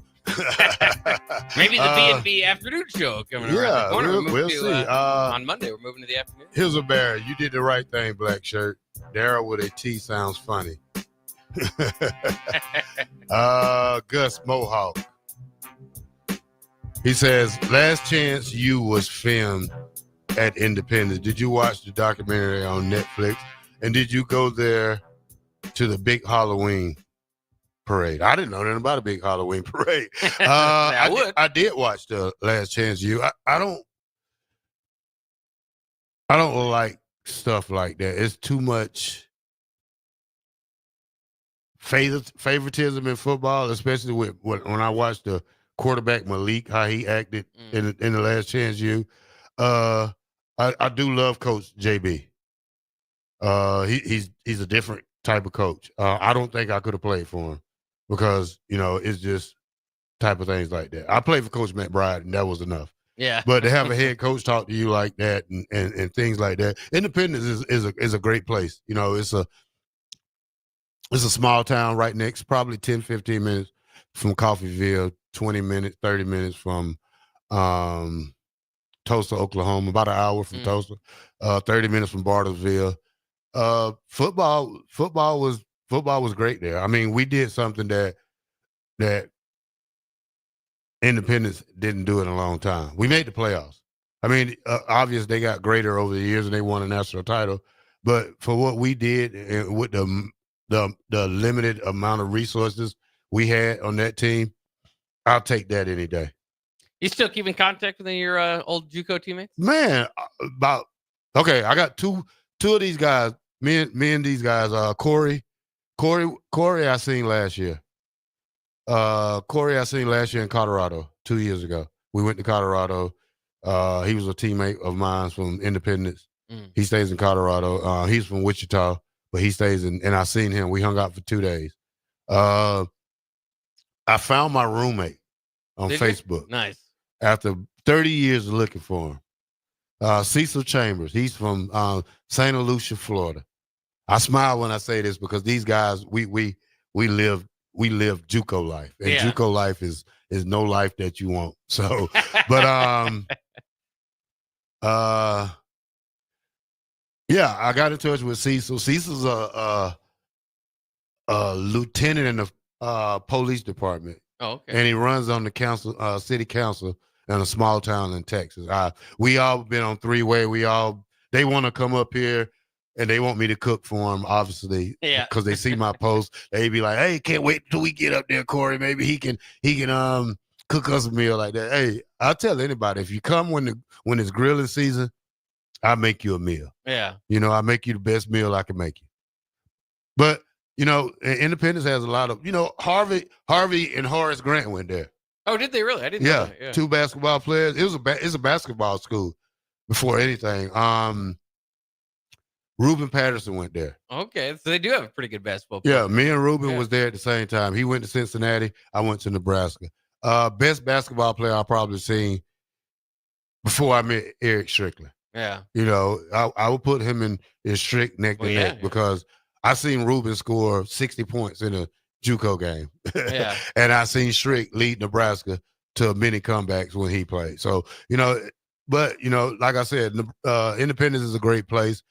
Maybe the B&B afternoon show coming around the corner. We'll see. On Monday, we're moving to the afternoon. Here's a bear. You did the right thing, black shirt. Daryl with a T sounds funny. Gus Mohawk. He says, Last Chance U was filmed at Independence. Did you watch the documentary on Netflix? And did you go there to the big Halloween parade? I didn't know nothing about a big Halloween parade. I did watch the Last Chance U. I don't like stuff like that. It's too much favoritism in football, especially when I watched the quarterback Malik, how he acted in the Last Chance U. I do love Coach JB. He's a different type of coach. I don't think I could have played for him because, it's just type of things like that. I played for Coach McBride, and that was enough. Yeah. But to have a head coach talk to you like that and things like that, Independence is a great place. It's a small town right next, probably 10, 15 minutes from Coffeeville, 20 minutes, 30 minutes from Tulsa, Oklahoma, about an hour from Tulsa, 30 minutes from Bartlesville. Football was great there. I mean, we did something that Independence didn't do in a long time. We made the playoffs. I mean, obviously they got greater over the years and they won a national title, but for what we did and with the limited amount of resources we had on that team, I'll take that any day. You still keep in contact with your old JUCO teammates? Man, I got two of these guys. Me and these guys. Corey, I seen last year. Corey, I seen last year in Colorado 2 years ago. We went to Colorado. He was a teammate of mine from Independence. He stays in Colorado. He's from Wichita, but he stays and I seen him. We hung out for 2 days. I found my roommate on Facebook. Nice. After 30 years of looking for him. Cecil Chambers. He's from St. Lucia, Florida. I smile when I say this because these guys, we live JUCO life. And JUCO life is no life that you want. So, but yeah, I got in touch with Cecil. Cecil's a lieutenant in the police department. Oh, okay. And he runs on the council, city council in a small town in Texas. We all been on three-way. They want to come up here and they want me to cook for them, obviously. Yeah. Because they see my post. They be like, hey, can't wait till we get up there, Corey. Maybe he can cook us a meal like that. Hey, I'll tell anybody, if you come when it's grilling season, I'll make you a meal. Yeah. I make you the best meal I can make you. But Independence has a lot of, Harvey and Horace Grant went there. Oh, did they really? I didn't know that. Yeah. Two basketball players. It's a basketball school before anything. Reuben Patterson went there. Okay, so they do have a pretty good basketball player. Yeah, me and Reuben was there at the same time. He went to Cincinnati. I went to Nebraska. Best basketball player I've probably seen before I met Eric Strickland. Yeah. I would put him in strict neck to neck because I seen Reuben score 60 points in a JUCO game. Yeah. And I seen Strick lead Nebraska to many comebacks when he played. So, but like I said, Independence is a great place,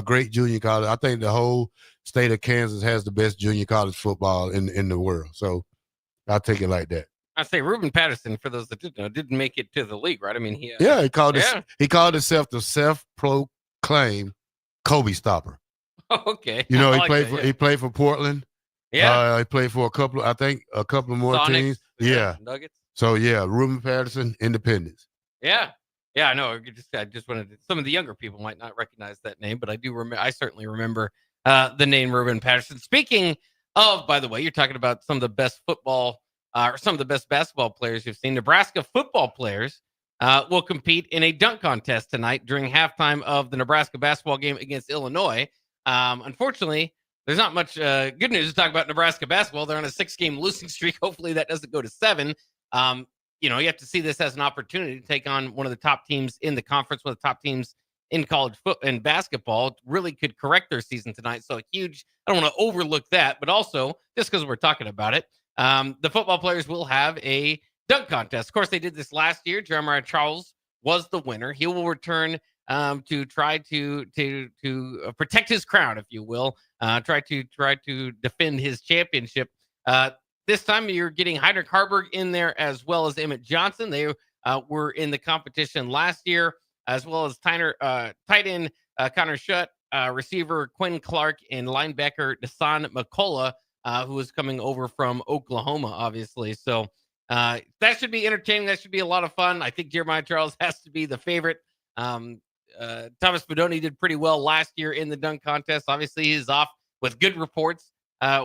great junior college. I think the whole state of Kansas has the best junior college football in the world. So I'll take it like that. I say Ruben Patterson, for those that didn't know, didn't make it to the league, right? I mean, he called himself the self-proclaimed Kobe stopper. Okay. You know, he played for Portland. Yeah. He played for a couple of more Sonics, teams. Yeah. Nuggets. So yeah, Ruben Patterson, Independence. Yeah. Yeah, I know. I just wanted to, some of the younger people might not recognize that name, but I do remember. I certainly remember the name Ruben Patterson. Speaking of, by the way, you're talking about some of the best football or some of the best basketball players you've seen. Nebraska football players will compete in a dunk contest tonight during halftime of the Nebraska basketball game against Illinois. Unfortunately, there's not much good news to talk about Nebraska basketball. They're on a 6-game losing streak. Hopefully that doesn't go to 7. You know, you have to see this as an opportunity to take on one of the top teams in the conference, one of the top teams in college football and basketball. Really could correct their season tonight. So huge. I don't want to overlook that, but also just because we're talking about it, the football players will have a dunk contest. Of course, they did this last year. Jeremiah Charles was the winner. He will return to try to protect his crown, if you will. Try to defend his championship. This time you're getting Heinrich Harburg in there as well as Emmett Johnson. They were in the competition last year, as well as tight end Connor Schutt, receiver Quinn Clark, and linebacker Dasan McCullough, who is coming over from Oklahoma, obviously. So that should be entertaining. That should be a lot of fun. I think Jeremiah Charles has to be the favorite. Thomas Fedoni did pretty well last year in the dunk contest. Obviously, he's off with good reports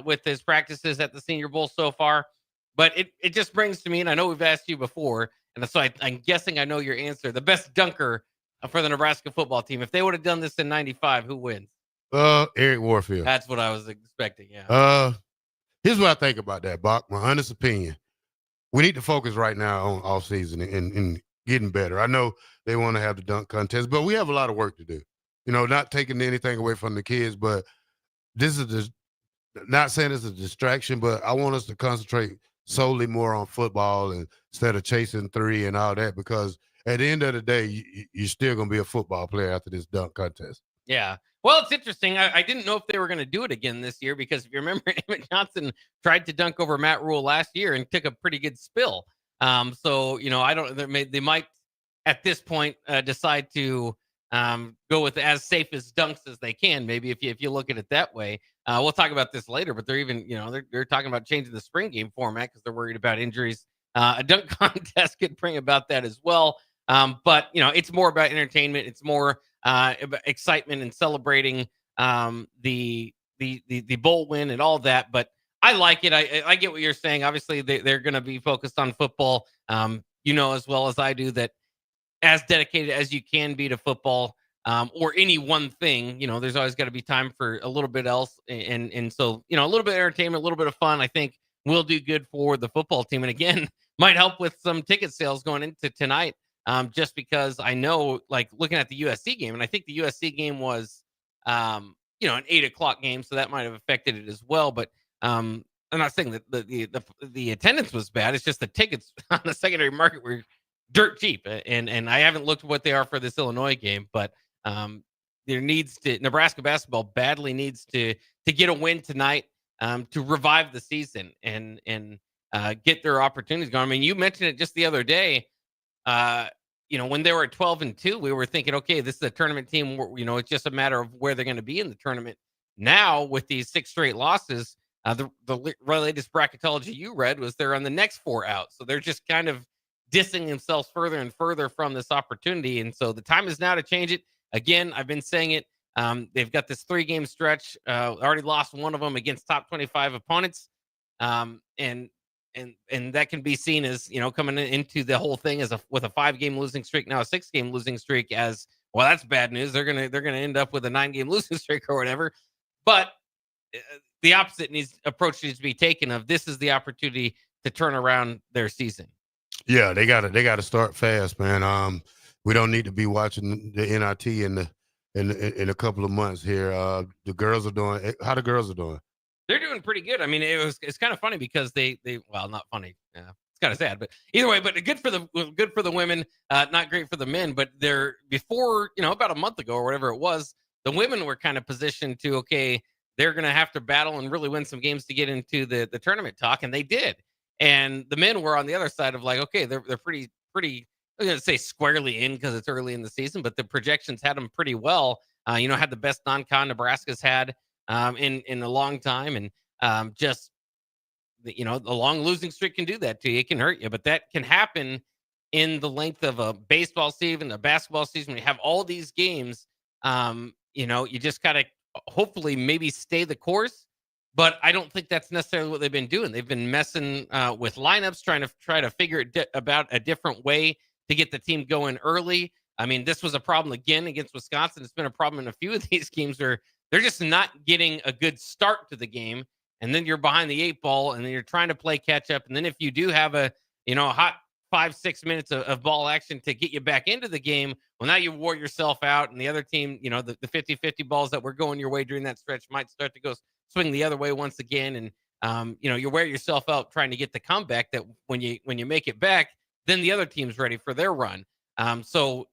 with his practices at the Senior Bowl so far. But it just brings to me, and I know we've asked you before, and so I'm guessing I know your answer, the best dunker for the Nebraska football team. If they would have done this in 95, who wins? Eric Warfield. That's what I was expecting, yeah. Here's what I think about that, Bach. My honest opinion. We need to focus right now on off season and getting better. I know they want to have the dunk contest, but we have a lot of work to do. You know, not taking anything away from the kids, but this is not saying it's a distraction, but I want us to concentrate solely more on football instead of chasing 3 and all that, because at the end of the day, you're still going to be a football player after this dunk contest. Yeah. Well, it's interesting. I didn't know if they were going to do it again this year, because if you remember, Emmett Johnson tried to dunk over Matt Rule last year and took a pretty good spill. So, you know, I don't, they might at this point decide to go with as safe as dunks as they can. Maybe if you look at it that way. We'll talk about this later, but they're even, you know, they're talking about changing the spring game format because they're worried about injuries. A dunk contest could bring about that as well. But, you know, it's more about entertainment. It's more excitement and celebrating the bowl win and all that. But I like it. I get what you're saying. Obviously, they're going to be focused on football. You know as well as I do that as dedicated as you can be to football or any one thing, you know, there's always got to be time for a little bit else. And so, you know, a little bit of entertainment, a little bit of fun, I think will do good for the football team. And again, might help with some ticket sales going into tonight. Just because I know, like looking at the USC game, and I think the USC game was, you know, an 8:00 game, so that might have affected it as well. But I'm not saying that the attendance was bad. It's just the tickets on the secondary market were dirt cheap, and I haven't looked at what they are for this Illinois game, but Nebraska basketball badly needs to get a win tonight to revive the season and get their opportunities going. I mean, you mentioned it just the other day. You know, when they were at 12-2, we were thinking, okay, this is a tournament team where, you know, it's just a matter of where they're going to be in the tournament. Now, with these 6 straight losses, the latest bracketology you read was they're on the next 4 out. So they're just kind of dissing themselves further and further from this opportunity. And so the time is now to change it. Again, I've been saying it. They've got this 3-game stretch, already lost one of them against top 25 opponents. And that can be seen as, you know, coming into the whole thing as with a 5-game losing streak, now a 6-game losing streak, as well. That's bad news. They're gonna end up with a 9-game losing streak or whatever. But the opposite approach needs to be taken of this is the opportunity to turn around their season. Yeah, they gotta start fast, man. We don't need to be watching the NIT in a couple of months here. The girls are doing how the girls are doing. They're doing pretty good. I mean, it's kind of funny because they well, not funny. Yeah, it's kind of sad, but either way, but good for the women, not great for the men. But they're before, you know, about a month ago or whatever it was, the women were kind of positioned to, okay, they're going to have to battle and really win some games to get into the tournament talk, and they did. And the men were on the other side of like, okay, they're pretty, I'm going to say squarely in because it's early in the season, but the projections had them pretty well. Had the best non-con Nebraska's had in a long time. And the long losing streak can do that to you. It can hurt you, but that can happen in the length of a baseball season, a basketball season. When you have all these games, you just got to hopefully maybe stay the course. But I don't think that's necessarily what they've been doing. They've been messing with lineups, try to figure about a different way to get the team going early. I mean, this was a problem again against Wisconsin. It's been a problem in a few of these games where they're just not getting a good start to the game. And then you're behind the 8 ball, and then you're trying to play catch up. And then if you do have a hot 5-6 minutes of ball action to get you back into the game, well, now you wore yourself out, and the other team, the 50-50 balls that were going your way during that stretch might start to go swing the other way once again. And, you wear yourself out trying to get the comeback that when you make it back, then the other team's ready for their run. So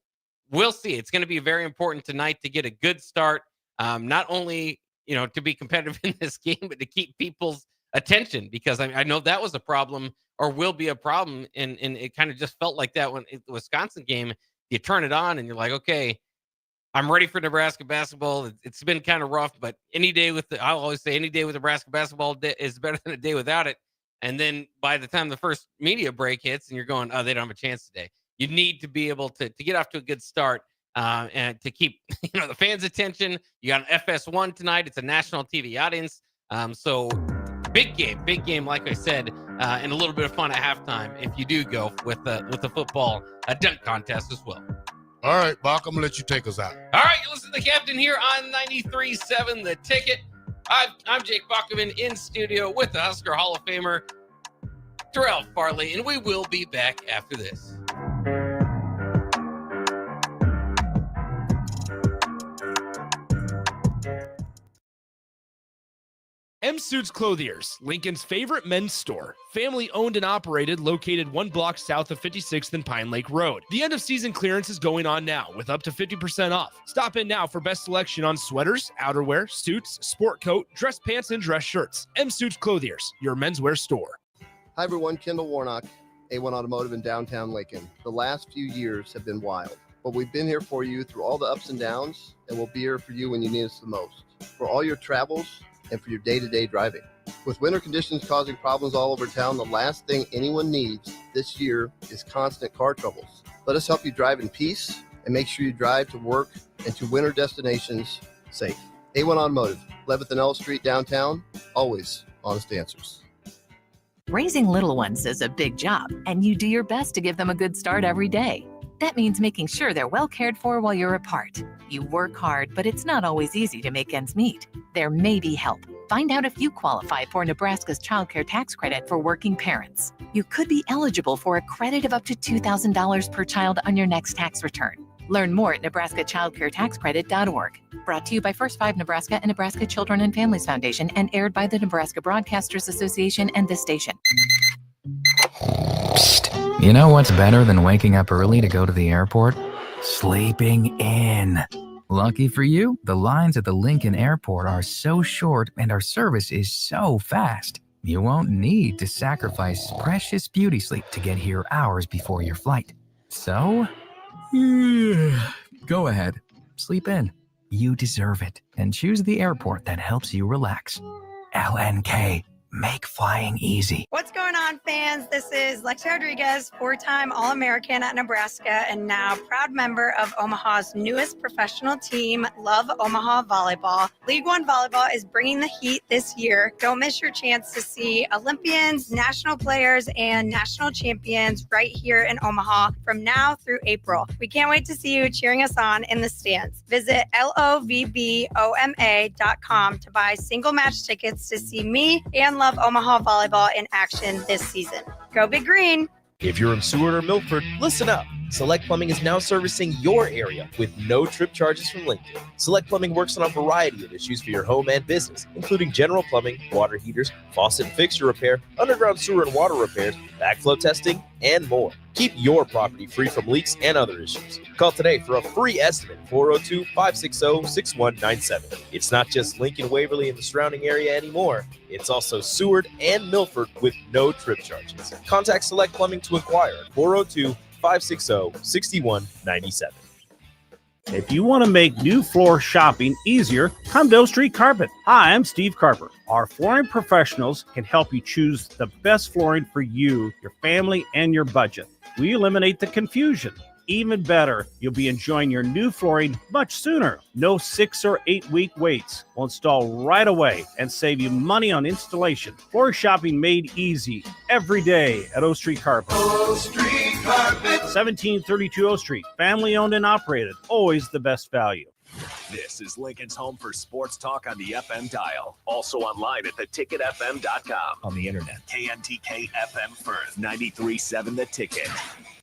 we'll see. It's going to be very important tonight to get a good start, not only, to be competitive in this game, but to keep people's attention, because I know that was a problem or will be a problem. And it kind of just felt like that when the Wisconsin game, you turn it on and you're like, okay, I'm ready for Nebraska basketball. It's been kind of rough, but I'll always say any day with Nebraska basketball is better than a day without it. And then by the time the first media break hits and you're going, oh, they don't have a chance today. You need to be able to get off to a good start and to keep the fans' attention. You got an FS1 tonight. It's a national TV audience. So big game, like I said, and a little bit of fun at halftime if you do go with the football dunk contest as well. All right, Bach, I'm going to let you take us out. All right, you listen to the captain here on 93.7 The Ticket. I'm Jake Bachman in studio with the Husker Hall of Famer, Terrell Farley, and we will be back after this. M Suits Clothiers, Lincoln's favorite men's store. Family owned and operated, located 1 block south of 56th and Pine Lake Road. The end of season clearance is going on now with up to 50% off. Stop in now for best selection on sweaters, outerwear, suits, sport coat, dress pants, and dress shirts. M Suits Clothiers, your menswear store. Hi everyone, Kendall Warnock, A1 Automotive in downtown Lincoln. The last few years have been wild, but we've been here for you through all the ups and downs, and we'll be here for you when you need us the most. For all your travels, and for your day-to-day driving. With winter conditions causing problems all over town, the last thing anyone needs this year is constant car troubles. Let us help you drive in peace and make sure you drive to work and to winter destinations safe. A1 Automotive, 11th and L Street downtown, always honest answers. Raising little ones is a big job, and you do your best to give them a good start every day. That means making sure they're well cared for while you're apart. You work hard, but it's not always easy to make ends meet. There may be help. Find out if you qualify for Nebraska's Child Care Tax Credit for working parents. You could be eligible for a credit of up to $2,000 per child on your next tax return. Learn more at nebraskachildcaretaxcredit.org. Brought to you by First 5 Nebraska and Nebraska Children and Families Foundation and aired by the Nebraska Broadcasters Association and this station. You know what's better than waking up early to go to the airport? Sleeping in. Lucky for you, the lines at the Lincoln Airport are so short and our service is so fast. You won't need to sacrifice precious beauty sleep to get here hours before your flight. So, go ahead, sleep in. You deserve it, and choose the airport that helps you relax. LNK. Make flying easy. What's going on, fans? This is Lexi Rodriguez, 4-time All-American at Nebraska and now proud member of Omaha's newest professional team, Love Omaha Volleyball. League One Volleyball is bringing the heat this year. Don't miss your chance to see Olympians, national players, and national champions right here in Omaha from now through April. We can't wait to see you cheering us on in the stands. Visit lovboma.com to buy single match tickets to see me and Love Omaha Volleyball in action this season. Go Big Green! If you're in Seward or Milford, listen up. Select Plumbing is now servicing your area with no trip charges from Lincoln. Select Plumbing works on a variety of issues for your home and business, including general plumbing, water heaters, faucet and fixture repair, underground sewer and water repairs, backflow testing, and more. Keep your property free from leaks and other issues. Call today for a free estimate, 402-560-6197. It's not just Lincoln, Waverly, and the surrounding area anymore. It's also Seward and Milford with no trip charges. Contact Select Plumbing to inquire at 402-560-6197. If you want to make new floor shopping easier, come to O Street Carpet. Hi, I'm Steve Carper. Our flooring professionals can help you choose the best flooring for you, your family, and your budget. We eliminate the confusion. Even better, you'll be enjoying your new flooring much sooner. No 6 or 8 week waits. We'll install right away and save you money on installation. Floor shopping made easy every day at O Street Carpet. O Street Carpet. 1732 O Street. Family owned and operated. Always the best value. This is Lincoln's home for sports talk on the FM dial. Also online at theticketfm.com. On the internet. KNTK FM Firth, 93.7 The Ticket.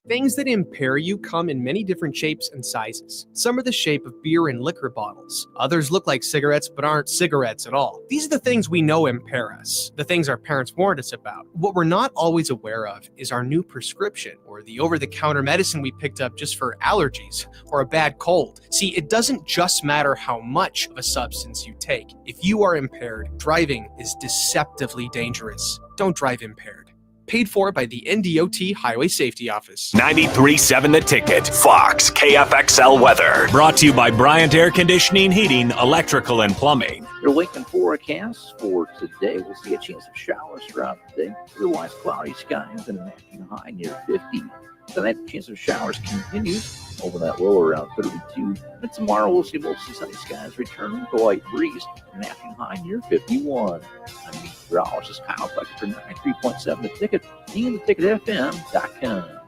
Things that impair you come in many different shapes and sizes. Some are the shape of beer and liquor bottles. Others look like cigarettes but aren't cigarettes at all. These are the things we know impair us, the things our parents warned us about. What we're not always aware of is our new prescription or the over-the-counter medicine we picked up just for allergies or a bad cold. See, it doesn't just matter how much of a substance you take. If you are impaired, driving is deceptively dangerous. Don't drive impaired. Paid for by the NDOT Highway Safety Office. 93.7 The Ticket. Fox KFXL weather. Brought to you by Bryant Air Conditioning, Heating, Electrical, and Plumbing. Your Lincoln forecast for today, we'll see a chance of showers throughout the day. Otherwise, cloudy skies and an afternoon high near 50. Tonight, the chance of showers continues over that low around 32. And tomorrow, we'll see mostly sunny skies returning, the light breeze, and an afternoon high near 51. I'm meteorologist Kyle Fletcher for 93.7 The Ticket and theticketfm.com.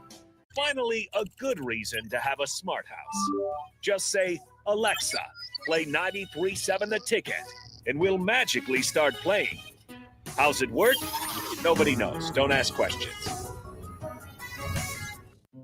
Finally, a good reason to have a smart house. Just say, Alexa, play 93.7 The Ticket, and we'll magically start playing. How's it work? Nobody knows. Don't ask questions.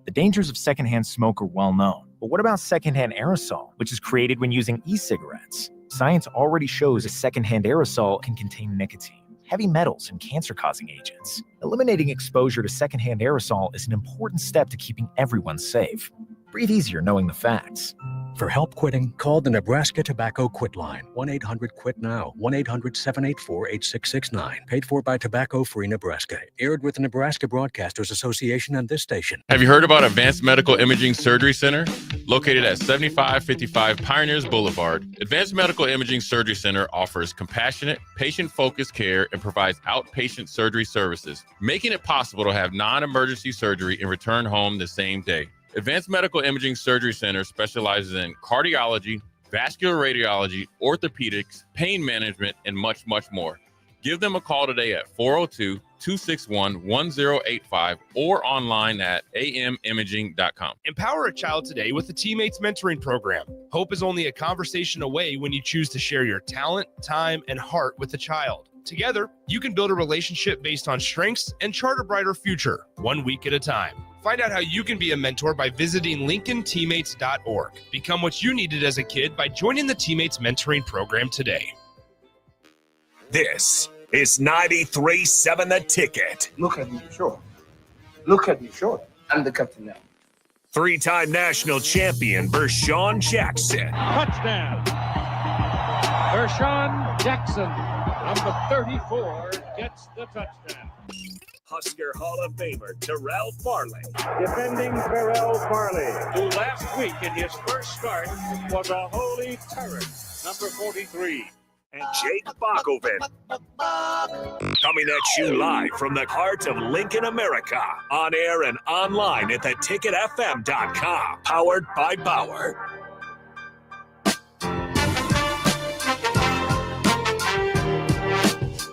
The dangers of secondhand smoke are well known. But what about secondhand aerosol, which is created when using e-cigarettes? Science already shows a secondhand aerosol can contain nicotine, heavy metals, and cancer-causing agents. Eliminating exposure to secondhand aerosol is an important step to keeping everyone safe. Breathe easier knowing the facts. For help quitting, call the Nebraska Tobacco Quit Line, 1-800-QUIT-NOW, 1-800-784-8669. Paid for by Tobacco Free Nebraska. Aired with the Nebraska Broadcasters Association and this station. Have you heard about Advanced Medical Imaging Surgery Center? Located at 7555 Pioneers Boulevard, Advanced Medical Imaging Surgery Center offers compassionate, patient-focused care and provides outpatient surgery services, making it possible to have non-emergency surgery and return home the same day. Advanced Medical Imaging Surgery Center specializes in cardiology, vascular radiology, orthopedics, pain management, and much, much more. Give them a call today at 402-261-1085 or online at amimaging.com. Empower a child today with the Teammates Mentoring Program. Hope is only a conversation away when you choose to share your talent, time, and heart with a child. Together, you can build a relationship based on strengths and chart a brighter future, 1 week at a time. Find out how you can be a mentor by visiting LincolnTeammates.org. Become what you needed as a kid by joining the Teammates Mentoring Program today. This is 93.7 The Ticket. Look at me, sure. Look at me, sure. I'm the captain now. Three-time national champion Vershawn Jackson. Touchdown. Vershawn Jackson, number 34, gets the touchdown. Husker Hall of Famer Terrell Farley. Defending Terrell Farley, who last week in his first start was a holy terror, number 43. And Jake Bakoven. Coming at you live from the heart of Lincoln, America. On air and online at theticketfm.com. Powered by Bauer.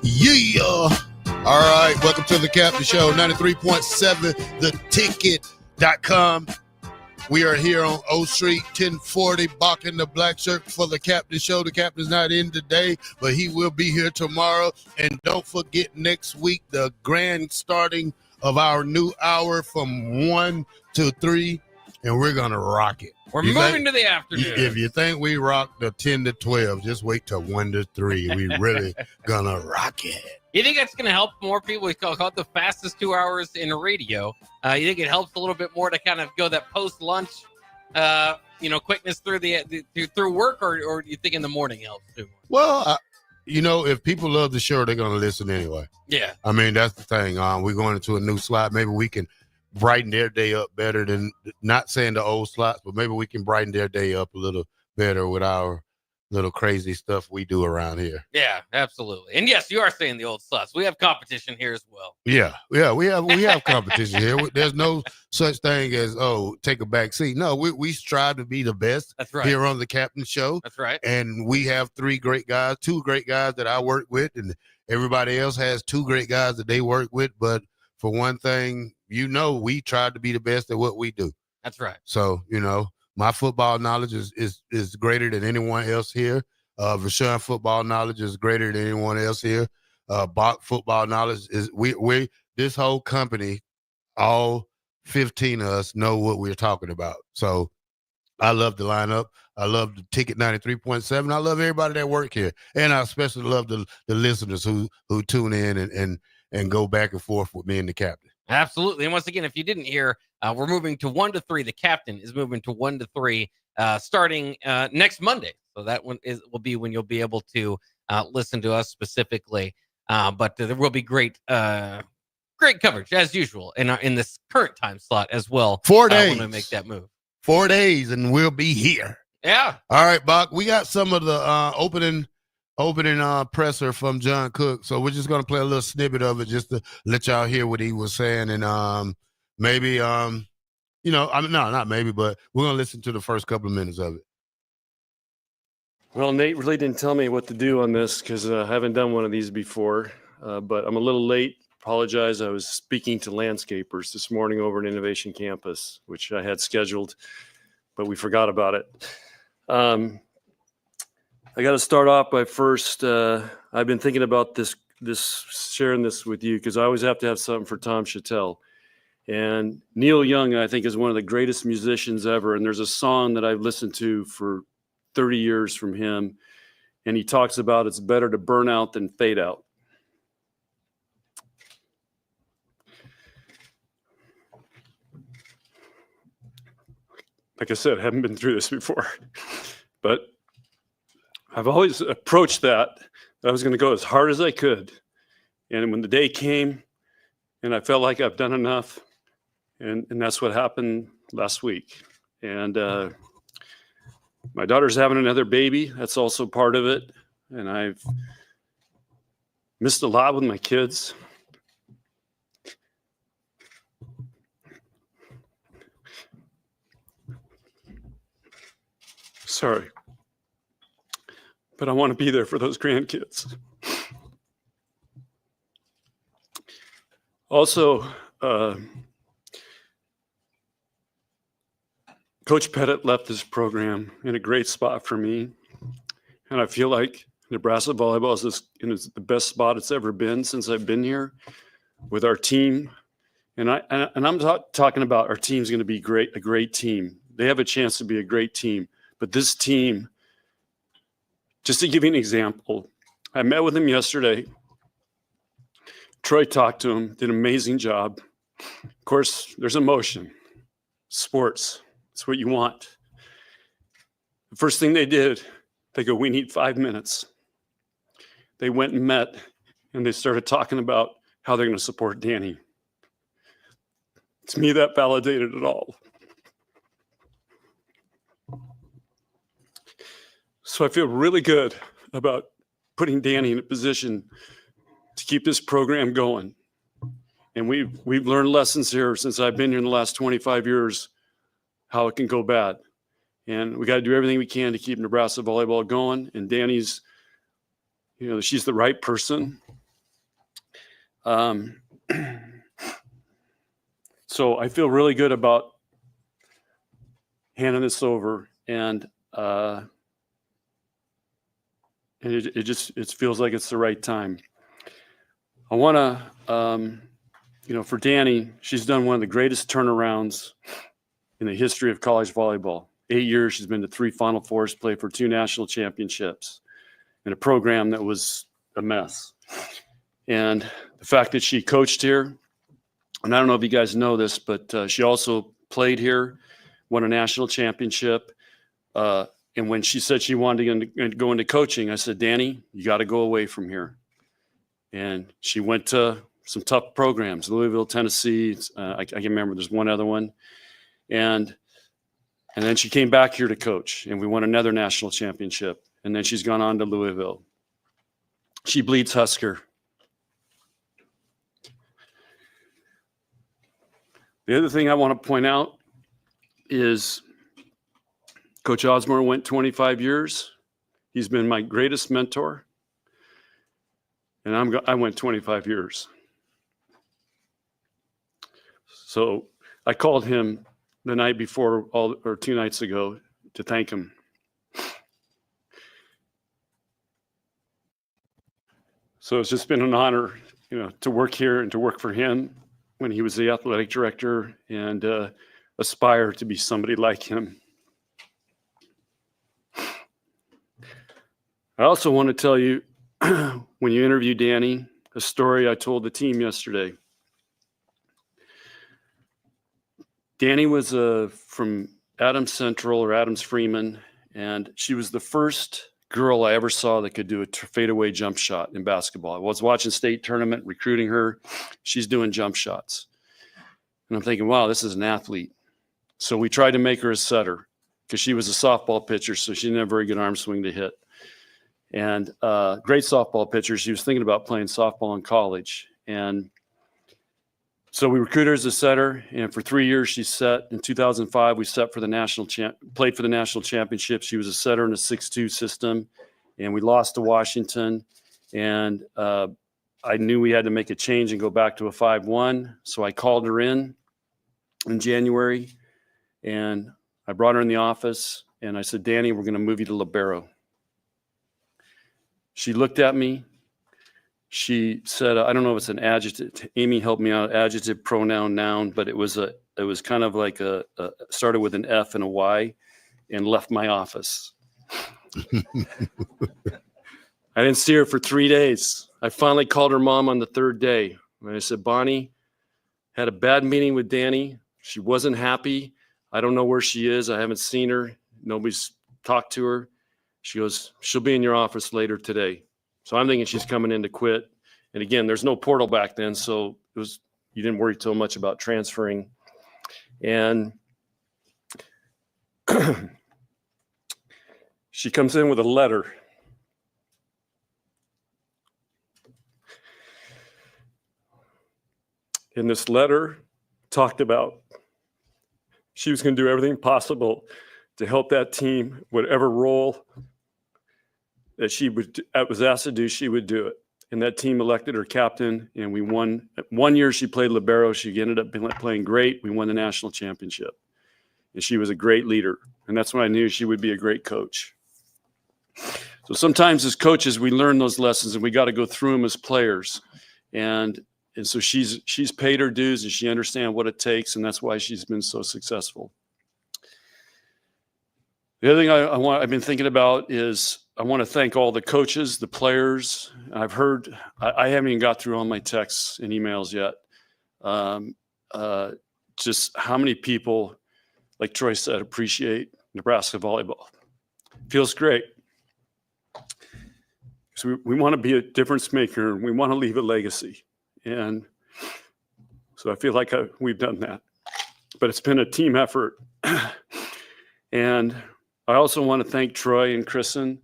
Yeah. All right. Welcome to the Captain Show, 93.7, theticket.com. We are here on O Street, 1040, Bach in the black shirt for the Captain Show. The Captain's not in today, but he will be here tomorrow. And don't forget next week, the grand starting of our new hour from 1 to 3 and we're going to rock it. We're You moving think- to the afternoon. If you think we rock the 10 to 12, just wait till 1 to 3. We really going to rock it. You think that's going to help more people? We call it the fastest 2 hours in radio. You think it helps a little bit more to kind of go that post-lunch, quickness through through work, or do you think in the morning helps too? Well, if people love the show, they're going to listen anyway. Yeah. I mean, that's the thing. We're going into a new slot. Maybe we can brighten their day up better than, not saying the old slots, but maybe we can brighten their day up a little better with our little crazy stuff we do around here. Yeah, absolutely. And yes, you are saying the old sluts. We have competition here as well. Yeah, we have competition here. There's no such thing as take a back seat. No, we strive to be the best. That's right. Here on the Captain Show. That's right. And we have two great guys that I work with, and everybody else has two great guys that they work with. But for one thing, we try to be the best at what we do. That's right. So my football knowledge is greater than anyone else here. Rashawn football knowledge is greater than anyone else here. Bach football knowledge is we this whole company, all 15 of us know what we're talking about. So I love the lineup. I love the Ticket 93.7. I love everybody that work here. And I especially love the listeners who tune in and go back and forth with me and the captain. Absolutely. And once again, if you didn't hear, we're moving to 1 to 3. The captain is moving to 1 to 3 starting next Monday. So that one will be when you'll be able to listen to us specifically. But there will be great coverage as usual in this current time slot as well. 4 days. When we make that move. 4 days and we'll be here. Yeah. All right, Bach. We got some of the opening presser from John Cook. So we're just going to play a little snippet of it just to let y'all hear what he was saying. And maybe, not maybe, but we're going to listen to the first couple of minutes of it. Well, Nate really didn't tell me what to do on this because I haven't done one of these before, but I'm a little late. Apologize. I was speaking to landscapers this morning over at Innovation Campus, which I had scheduled, but we forgot about it. I got to start off by first, I've been thinking about this sharing this with you because I always have to have something for Tom Chattel. And Neil Young, I think, is one of the greatest musicians ever. And there's a song that I've listened to for 30 years from him. And he talks about it's better to burn out than fade out. Like I said, I haven't been through this before, but I've always approached that I was going to go as hard as I could. And when the day came and I felt like I've done enough, and that's what happened last week. And my daughter's having another baby. That's also part of it. And I've missed a lot with my kids. Sorry. But I want to be there for those grandkids. Also, Coach Pettit left this program in a great spot for me. And I feel like Nebraska volleyball is in the best spot it's ever been since I've been here with our team. And I'm talking about our team's going to be a great team. They have a chance to be a great team. But this team, just to give you an example, I met with him yesterday. Troy talked to him, did an amazing job. Of course, there's emotion. Sports, it's what you want. The first thing they did, they go, we need 5 minutes. They went and met, and they started talking about how they're going to support Danny. To me, that validated it all. So I feel really good about putting Danny in a position to keep this program going. And we've learned lessons here since I've been here in the last 25 years, how it can go bad. And we got to do everything we can to keep Nebraska volleyball going. And Danny's, she's the right person. So I feel really good about handing this over. And it feels like it's the right time. I want to, for Danny, she's done one of the greatest turnarounds in the history of college volleyball. 8 years, she's been to 3 Final Fours, played for 2 national championships in a program that was a mess. And the fact that she coached here, and I don't know if you guys know this, but she also played here, won a national championship. And when she said she wanted to go into coaching, I said, Danny, you got to go away from here. And she went to some tough programs, Louisville, Tennessee. I can remember there's one other one. And then she came back here to coach, and we won another national championship. And then she's gone on to Louisville. She bleeds Husker. The other thing I want to point out is Coach Osborne went 25 years. He's been my greatest mentor. And I went 25 years. So I called him the night before, or 2 nights ago, to thank him. So it's just been an honor, to work here and to work for him when he was the athletic director, and aspire to be somebody like him. I also want to tell you, when you interview Danny, a story I told the team yesterday. Danny was from Adams Central or Adams Freeman, and she was the first girl I ever saw that could do a fadeaway jump shot in basketball. I was watching state tournament, recruiting her. She's doing jump shots. And I'm thinking, wow, this is an athlete. So we tried to make her a setter because she was a softball pitcher, so she didn't have very good arm swing to hit. And great softball pitcher. She was thinking about playing softball in college. And so we recruited her as a setter, and for 3 years she set. In 2005, we set for the played for the national championship. She was a setter in a 6-2 system, and we lost to Washington. And I knew we had to make a change and go back to a 5-1. So I called her in January, and I brought her in the office, and I said, Danny, we're going to move you to libero. She looked at me. She said, I don't know if it's an adjective. Amy helped me out. Adjective, pronoun, noun, but it was kind of like started with an F and a Y, and left my office. I didn't see her for 3 days. I finally called her mom on the 3rd day. And I said, Bonnie, had a bad meeting with Danny. She wasn't happy. I don't know where she is. I haven't seen her. Nobody's talked to her. She goes, she'll be in your office later today. So I'm thinking she's coming in to quit. And again, there's no portal back then, so you didn't worry too much about transferring. And she comes in with a letter. And this letter talked about she was going to do everything possible to help that team, whatever role that she was asked to do, she would do it. And that team elected her captain, and we won. 1 year she played libero. She ended up playing great. We won the national championship. And she was a great leader. And that's when I knew she would be a great coach. So sometimes as coaches, we learn those lessons, and we got to go through them as players. And so she's paid her dues, and she understands what it takes, and that's why she's been so successful. The other thing I've been thinking about is I want to thank all the coaches, the players. I've heard, I haven't even got through all my texts and emails yet. Just how many people, like Troy said, appreciate Nebraska volleyball. Feels great. So we want to be a difference maker, and we want to leave a legacy. And so I feel like we've done that. But it's been a team effort. And I also want to thank Troy and Kristen.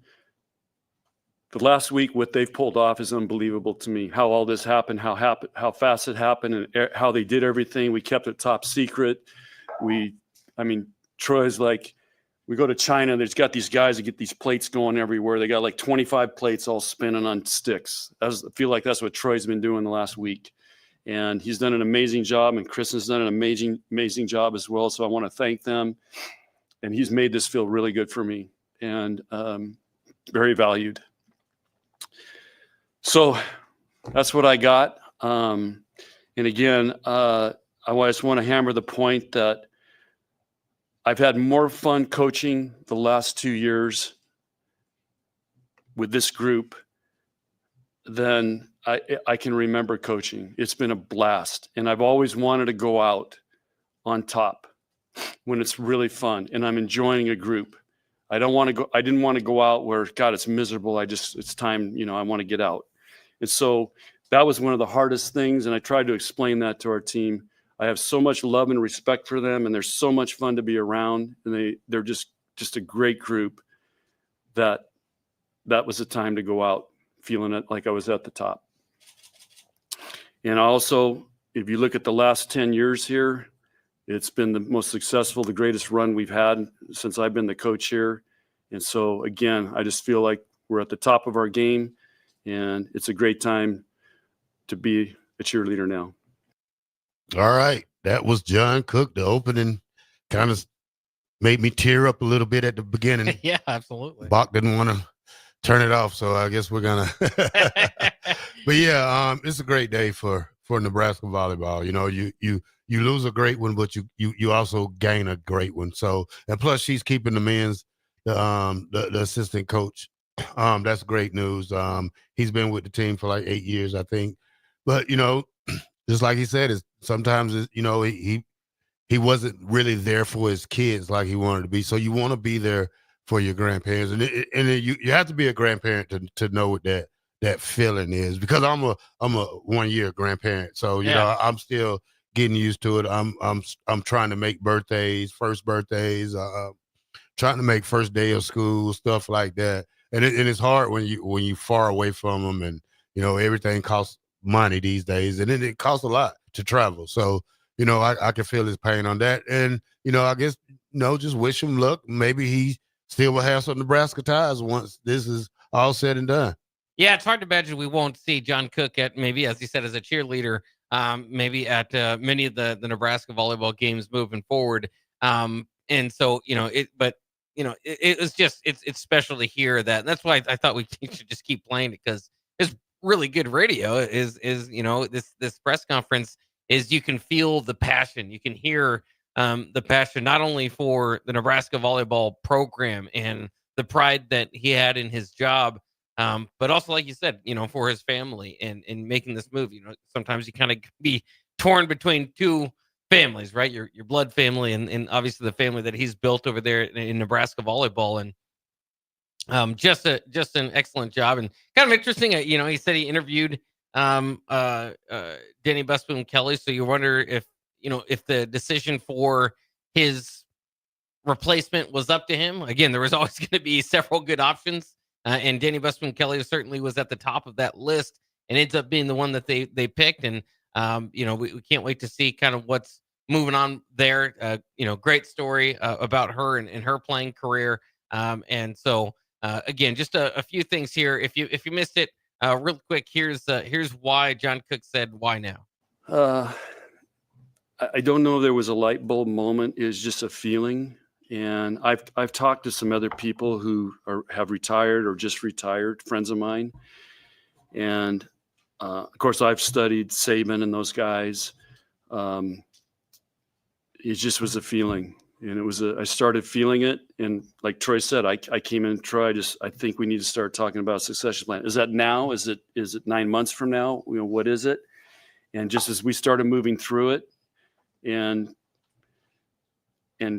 The last week, what they've pulled off is unbelievable to me. How all this happened, how fast it happened, and how they did everything. We kept it top secret. Troy's like, we go to China, there's got these guys that get these plates going everywhere. They got like 25 plates all spinning on sticks. I feel like that's what Troy's been doing the last week. And he's done an amazing job, and Kristen's done an amazing job as well. So I want to thank them. And he's made this feel really good for me, and very valued. So that's what I got. And again, I just want to hammer the point that I've had more fun coaching the last 2 years with this group than I can remember coaching. It's been a blast, and I've always wanted to go out on top when it's really fun and I'm enjoying a group. I didn't want to go out where, God, it's miserable. It's time, I want to get out. And so that was one of the hardest things. And I tried to explain that to our team. I have so much love and respect for them, and they're so much fun to be around. And they're just a great group that was the time to go out feeling it like I was at the top. And also, if you look at the last 10 years here, it's been the most successful, the greatest run we've had since I've been the coach here. And so, again, I just feel like we're at the top of our game, and it's a great time to be a cheerleader now. All right. That was John Cook. The opening kind of made me tear up a little bit at the beginning. Yeah, absolutely. Bach didn't want to turn it off, so I guess we're going to. But, yeah, it's a great day for Nebraska volleyball. You lose a great one, but you also gain a great one. So, and plus she's keeping the men's, the assistant coach. That's great news. He's been with the team for like 8 years, I think. But, just like he said, sometimes he wasn't really there for his kids like he wanted to be. So you want to be there for your grandparents, and you have to be a grandparent to know what that feeling is. Because I'm a 1 year grandparent, so I'm still getting used to it. I'm trying to make first birthdays, trying to make first day of school, stuff like that. And it's hard when you far away from them, and everything costs money these days, and it costs a lot to travel. So I can feel his pain on that, and I guess just wish him luck. Maybe he still will have some Nebraska ties once this is all said and done. Yeah, it's hard to imagine we won't see John Cook at maybe, as he said, as a cheerleader, maybe at many of the Nebraska volleyball games moving forward. And so, it was just, it's special to hear that. And that's why I thought we should just keep playing it, because it's really good radio is this press conference is, you can feel the passion. You can hear the passion, not only for the Nebraska volleyball program and the pride that he had in his job, but also, like you said, for his family and making this move. Sometimes you kind of be torn between two families, right? Your blood family and obviously the family that he's built over there in Nebraska volleyball. And just an excellent job, and kind of interesting. He said he interviewed Danny Busboom Kelly. So you wonder if the decision for his replacement was up to him. Again, there was always going to be several good options. And Danny Busboom Kelly certainly was at the top of that list, and ends up being the one that they picked. And we can't wait to see kind of what's moving on there. Great story about her and her playing career. And so again, just a few things here. If you missed it, real quick, here's why John Cook said why now. I don't know if there was a light bulb moment. It's just a feeling. And I've talked to some other people who have retired or just retired, friends of mine. And of course, I've studied Saban and those guys. It just was a feeling, and I started feeling it. And like Troy said, I came in, Troy, I think we need to start talking about a succession plan. Is that now? Is it 9 months from now? What is it? And just as we started moving through it, and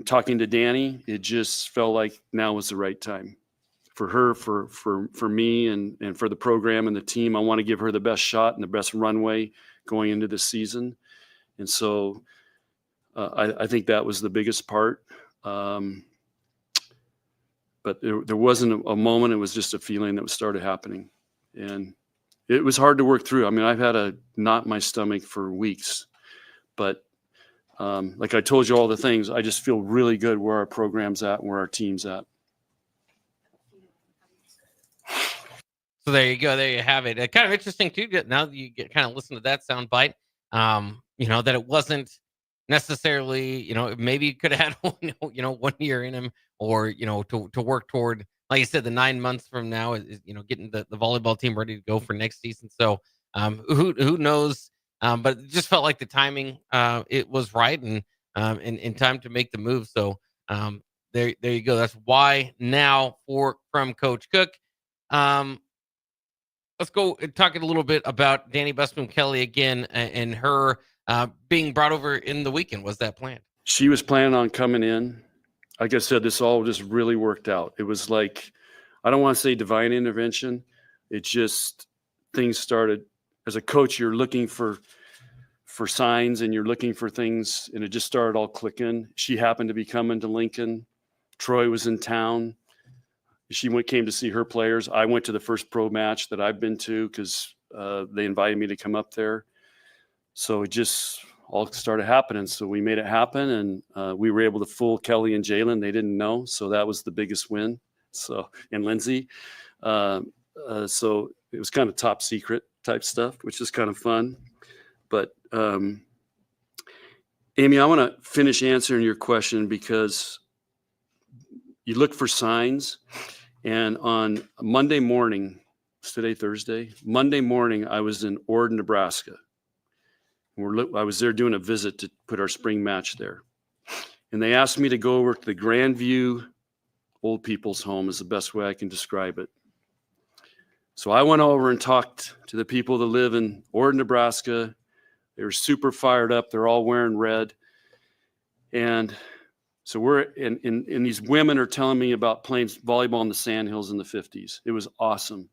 talking to Danny, it just felt like now was the right time for her, for me, and for the program and the team. I want to give her the best shot and the best runway going into the season. And so I think that was the biggest part. But there wasn't a moment. It was just a feeling that started happening. And it was hard to work through. I mean, I've had a knot in my stomach for weeks, but like I told you all the things, I just feel really good where our program's at and where our team's at. So there you go. There you have it. Kind of interesting too. Now that you get kind of listen to that sound bite, that it wasn't necessarily, maybe you could have had 1 year in him, or to work toward, like you said, the 9 months from now is getting the volleyball team ready to go for next season. So who knows? But it just felt like the timing it was right, and in time to make the move. So There you go. That's why now from Coach Cook. Let's go and talk a little bit about Danny Busman Kelly again and her being brought over in the weekend. Was that planned? She was planning on coming in. Like I said, this all just really worked out. It was like, I don't want to say divine intervention. It just, things started. As a coach, you're looking for signs and you're looking for things, and it just started all clicking. She happened to be coming to Lincoln. Troy was in town. She came to see her players. I went to the first pro match that I've been to because they invited me to come up there. So it just all started happening. So we made it happen, and we were able to fool Kelly and Jalen. They didn't know, so that was the biggest win. So, and Lindsay. So it was kind of top secret type stuff, which is kind of fun. But Amy, I want to finish answering your question because you look for signs. And on Monday morning, it's today Thursday, Monday morning, I was in Ord, Nebraska. I was there doing a visit to put our spring match there. And they asked me to go over to the Grandview Old People's Home is the best way I can describe it. So I went over and talked to the people that live in Ord, Nebraska. They were super fired up. They're all wearing red. And so and these women are telling me about playing volleyball in the Sandhills in the 50s. It was awesome.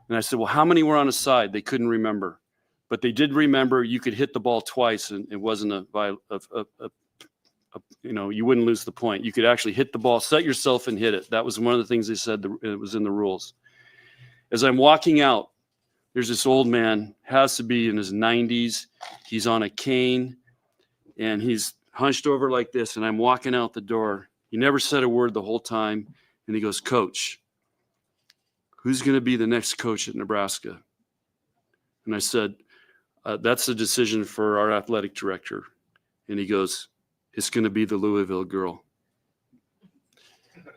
And I said, well, how many were on a side? They couldn't remember. But they did remember you could hit the ball twice and it wasn't you wouldn't lose the point. You could actually hit the ball, set yourself and hit it. That was one of the things they said it was in the rules. As I'm walking out, there's this old man, has to be in his 90s. He's on a cane and he's hunched over like this. And I'm walking out the door. He never said a word the whole time. And he goes, Coach, who's going to be the next coach at Nebraska? And I said, that's a decision for our athletic director. And he goes, it's going to be the Louisville girl.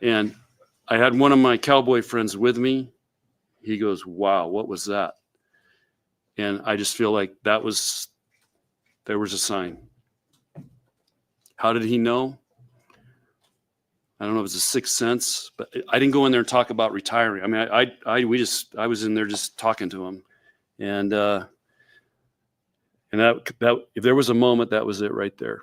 And I had one of my Cowboy friends with me. He goes, wow, what was that? And I just feel like there was a sign. How did he know? I don't know if it's a sixth sense, but I didn't go in there and talk about retiring. I mean, I was in there just talking to him. And that if there was a moment, that was it right there.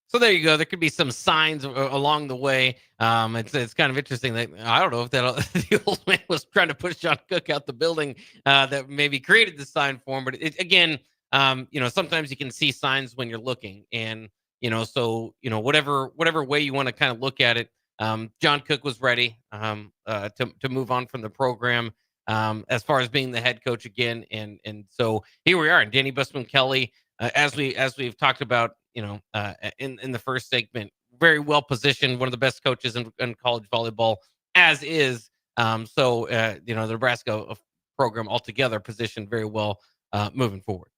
So there you go. There could be some signs along the way. It's kind of interesting that I don't know if the old man was trying to push John Cook out the building that maybe created the sign for him. But sometimes you can see signs when you're looking, and whatever way you want to kind of look at it. John Cook was ready to move on from the program as far as being the head coach again, and so here we are. And Danny Busman Kelly, as we've talked about. In the first segment, very well positioned, one of the best coaches in college volleyball, as is. The Nebraska program altogether positioned very well moving forward.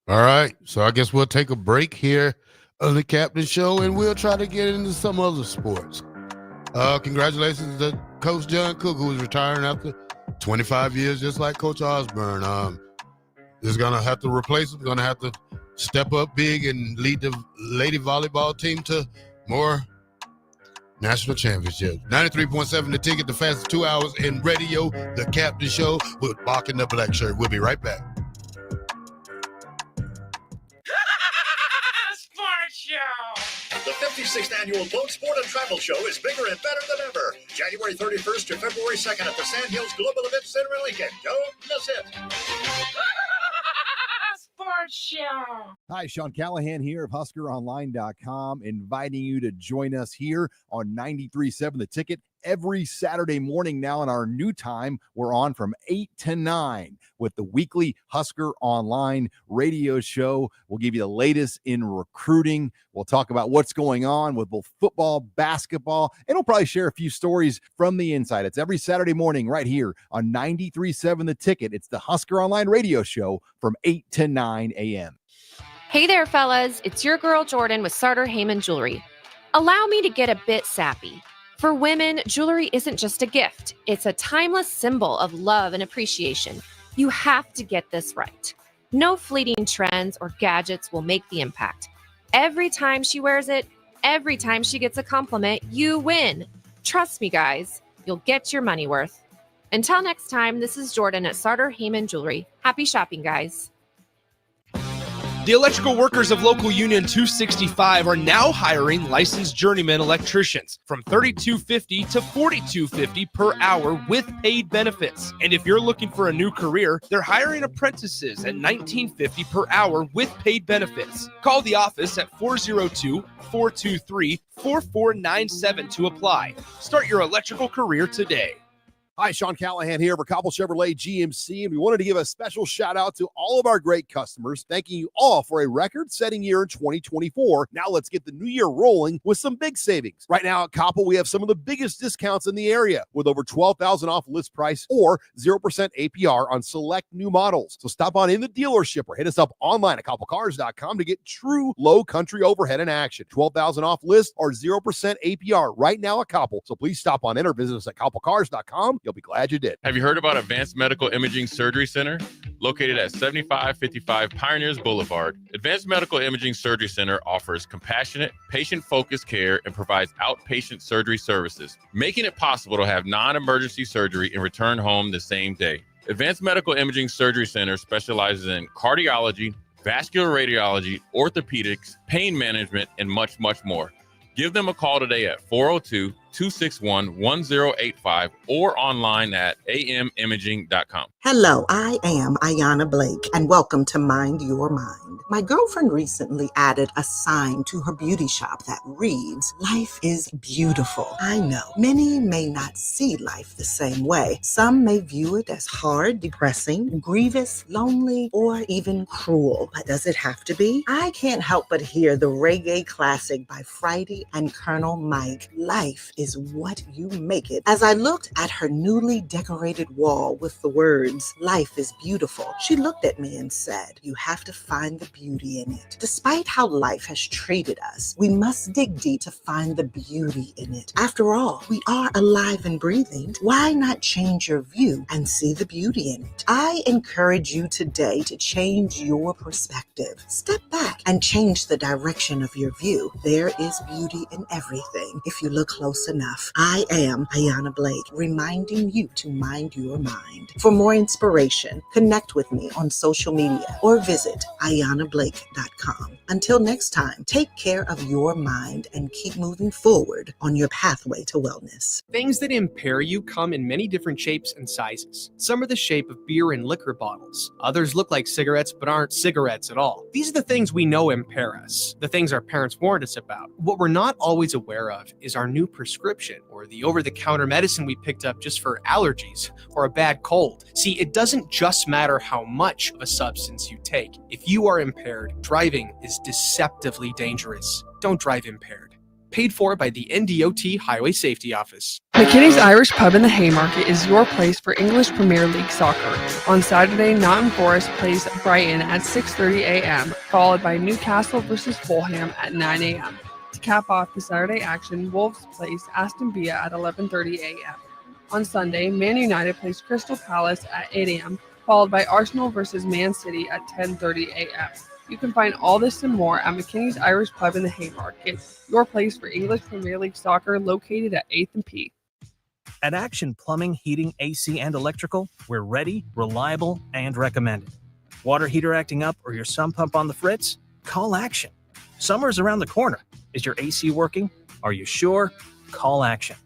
All right. So I guess we'll take a break here on the Captain Show, and we'll try to get into some other sports. Congratulations to Coach John Cook, who is retiring after 25 years, just like Coach Osborne. Is going to have to replace him, going to have to step up big and lead the lady volleyball team to more national championships. 93.7 The Ticket, the fastest 2 hours in radio, the Captain Show with Bach and the Black Shirt. We'll be right back. Sports Show! The 56th Annual Boat Sport and Travel Show is bigger and better than ever. January 31st to February 2nd at the Sandhills Global Events Center in Lincoln. Don't miss it. Sports Show. Hi, Sean Callahan here of HuskerOnline.com, inviting you to join us here on 93.7 The Ticket every Saturday morning now in our new time. We're on from 8 to 9 with the weekly Husker Online radio show. We'll give you the latest in recruiting. We'll talk about what's going on with both football, basketball, and we'll probably share a few stories from the inside. It's every Saturday morning right here on 93.7 The Ticket. It's the Husker Online radio show from 8 to 9 a.m. Hey there, fellas. It's your girl Jordan with Sartor Heyman Jewelry. Allow me to get a bit sappy. For women, jewelry isn't just a gift. It's a timeless symbol of love and appreciation. You have to get this right. No fleeting trends or gadgets will make the impact. Every time she wears it, every time she gets a compliment, you win. Trust me, guys, you'll get your money worth. Until next time, this is Jordan at Sartor Heyman Jewelry. Happy shopping, guys. The electrical workers of Local Union 265 are now hiring licensed journeyman electricians from $32.50 to $42.50 per hour with paid benefits. And if you're looking for a new career, they're hiring apprentices at $19.50 per hour with paid benefits. Call the office at 402-423-4497 to apply. Start your electrical career today. Hi, Sean Callahan here for Cobble Chevrolet GMC, and we wanted to give a special shout out to all of our great customers, thanking you all for a record-setting year in 2024. Now let's get the new year rolling with some big savings. Right now at Cobble, we have some of the biggest discounts in the area with over $12,000 off list price or 0% APR on select new models. So stop on in the dealership or hit us up online at cobblecars.com to get true low country overhead in action. $12,000 off list or 0% APR right now at Cobble. So please stop on in or visit us at cobblecars.com. You'll be glad you did. Have you heard about Advanced Medical Imaging Surgery Center? Located at 7555 Pioneers Boulevard, Advanced Medical Imaging Surgery Center offers compassionate, patient-focused care and provides outpatient surgery services, making it possible to have non-emergency surgery and return home the same day. Advanced Medical Imaging Surgery Center specializes in cardiology, vascular radiology, orthopedics, pain management, and much, much more. Give them a call today at 402-261-1085 or online at amimaging.com. Hello, I am Ayanna Blake, and welcome to Mind Your Mind. My girlfriend recently added a sign to her beauty shop that reads, "Life is beautiful." I know many may not see life the same way. Some may view it as hard, depressing, grievous, lonely, or even cruel. But does it have to be? I can't help but hear the reggae classic by Friday and Colonel Mike, "Life is what you make it." As I looked at her newly decorated wall with the words, "Life is beautiful," she looked at me and said, "You have to find the beauty in it." Despite how life has treated us, we must dig deep to find the beauty in it. After all, we are alive and breathing. Why not change your view and see the beauty in it? I encourage you today to change your perspective. Step back and change the direction of your view. There is beauty in everything if you look close enough. I am Ayanna Blake, reminding you to mind your mind. For more inspiration, connect with me on social media or visit AyannaBlake.com. Until next time, take care of your mind and keep moving forward on your pathway to wellness. Things that impair you come in many different shapes and sizes. Some are the shape of beer and liquor bottles. Others look like cigarettes but aren't cigarettes at all. These are the things we know impair us, the things our parents warned us about. What we're not always aware of is our new prescription or the over-the-counter medicine we picked up just for allergies or a bad cold. See, it doesn't just matter how much of a substance you take. If you are impaired, driving is deceptively dangerous. Don't drive impaired. Paid for by the NDOT Highway Safety Office. McKinney's Irish Pub in the Haymarket is your place for English Premier League soccer. On Saturday, Nottingham Forest plays Brighton at 6:30 a.m., followed by Newcastle versus Fulham at 9 a.m. To cap off the Saturday action, Wolves plays Aston Villa at 11:30 a.m. On Sunday, Man United plays Crystal Palace at 8 a.m., followed by Arsenal versus Man City at 10:30 a.m. You can find all this and more at McKinney's Irish Pub in the Haymarket, your place for English Premier League soccer, located at 8th and P. At Action Plumbing, Heating, AC, and Electrical, we're ready, reliable, and recommended. Water heater acting up or your sump pump on the fritz? Call Action. Summer's around the corner. Is your AC working? Are you sure? Call Action.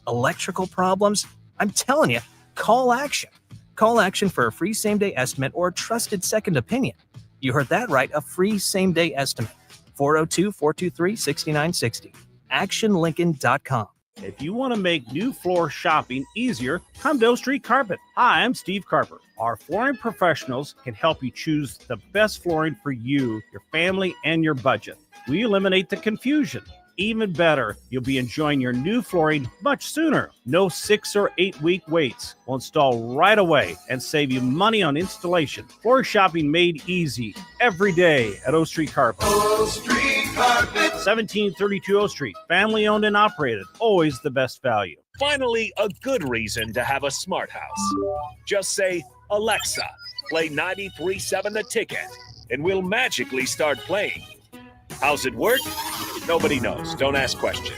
Electrical problems? I'm telling you, call Action. Call Action for a free same-day estimate or a trusted second opinion. You heard that right, a free same-day estimate. 402-423-6960. ActionLincoln.com. If you want to make new floor shopping easier, come to O Street Carpet. Hi, I'm Steve Carper. Our flooring professionals can help you choose the best flooring for you, your family, and your budget. We eliminate the confusion. Even better, you'll be enjoying your new flooring much sooner. No 6 or 8 week waits. We'll install right away and save you money on installation. Floor shopping made easy every day at O Street Carpet. O Street Carpet. 1732 O Street. Family owned and operated. Always the best value. Finally, a good reason to have a smart house. Just say, "Alexa, play 93.7 The Ticket," and we'll magically start playing. How's it work? Nobody knows. Don't ask questions.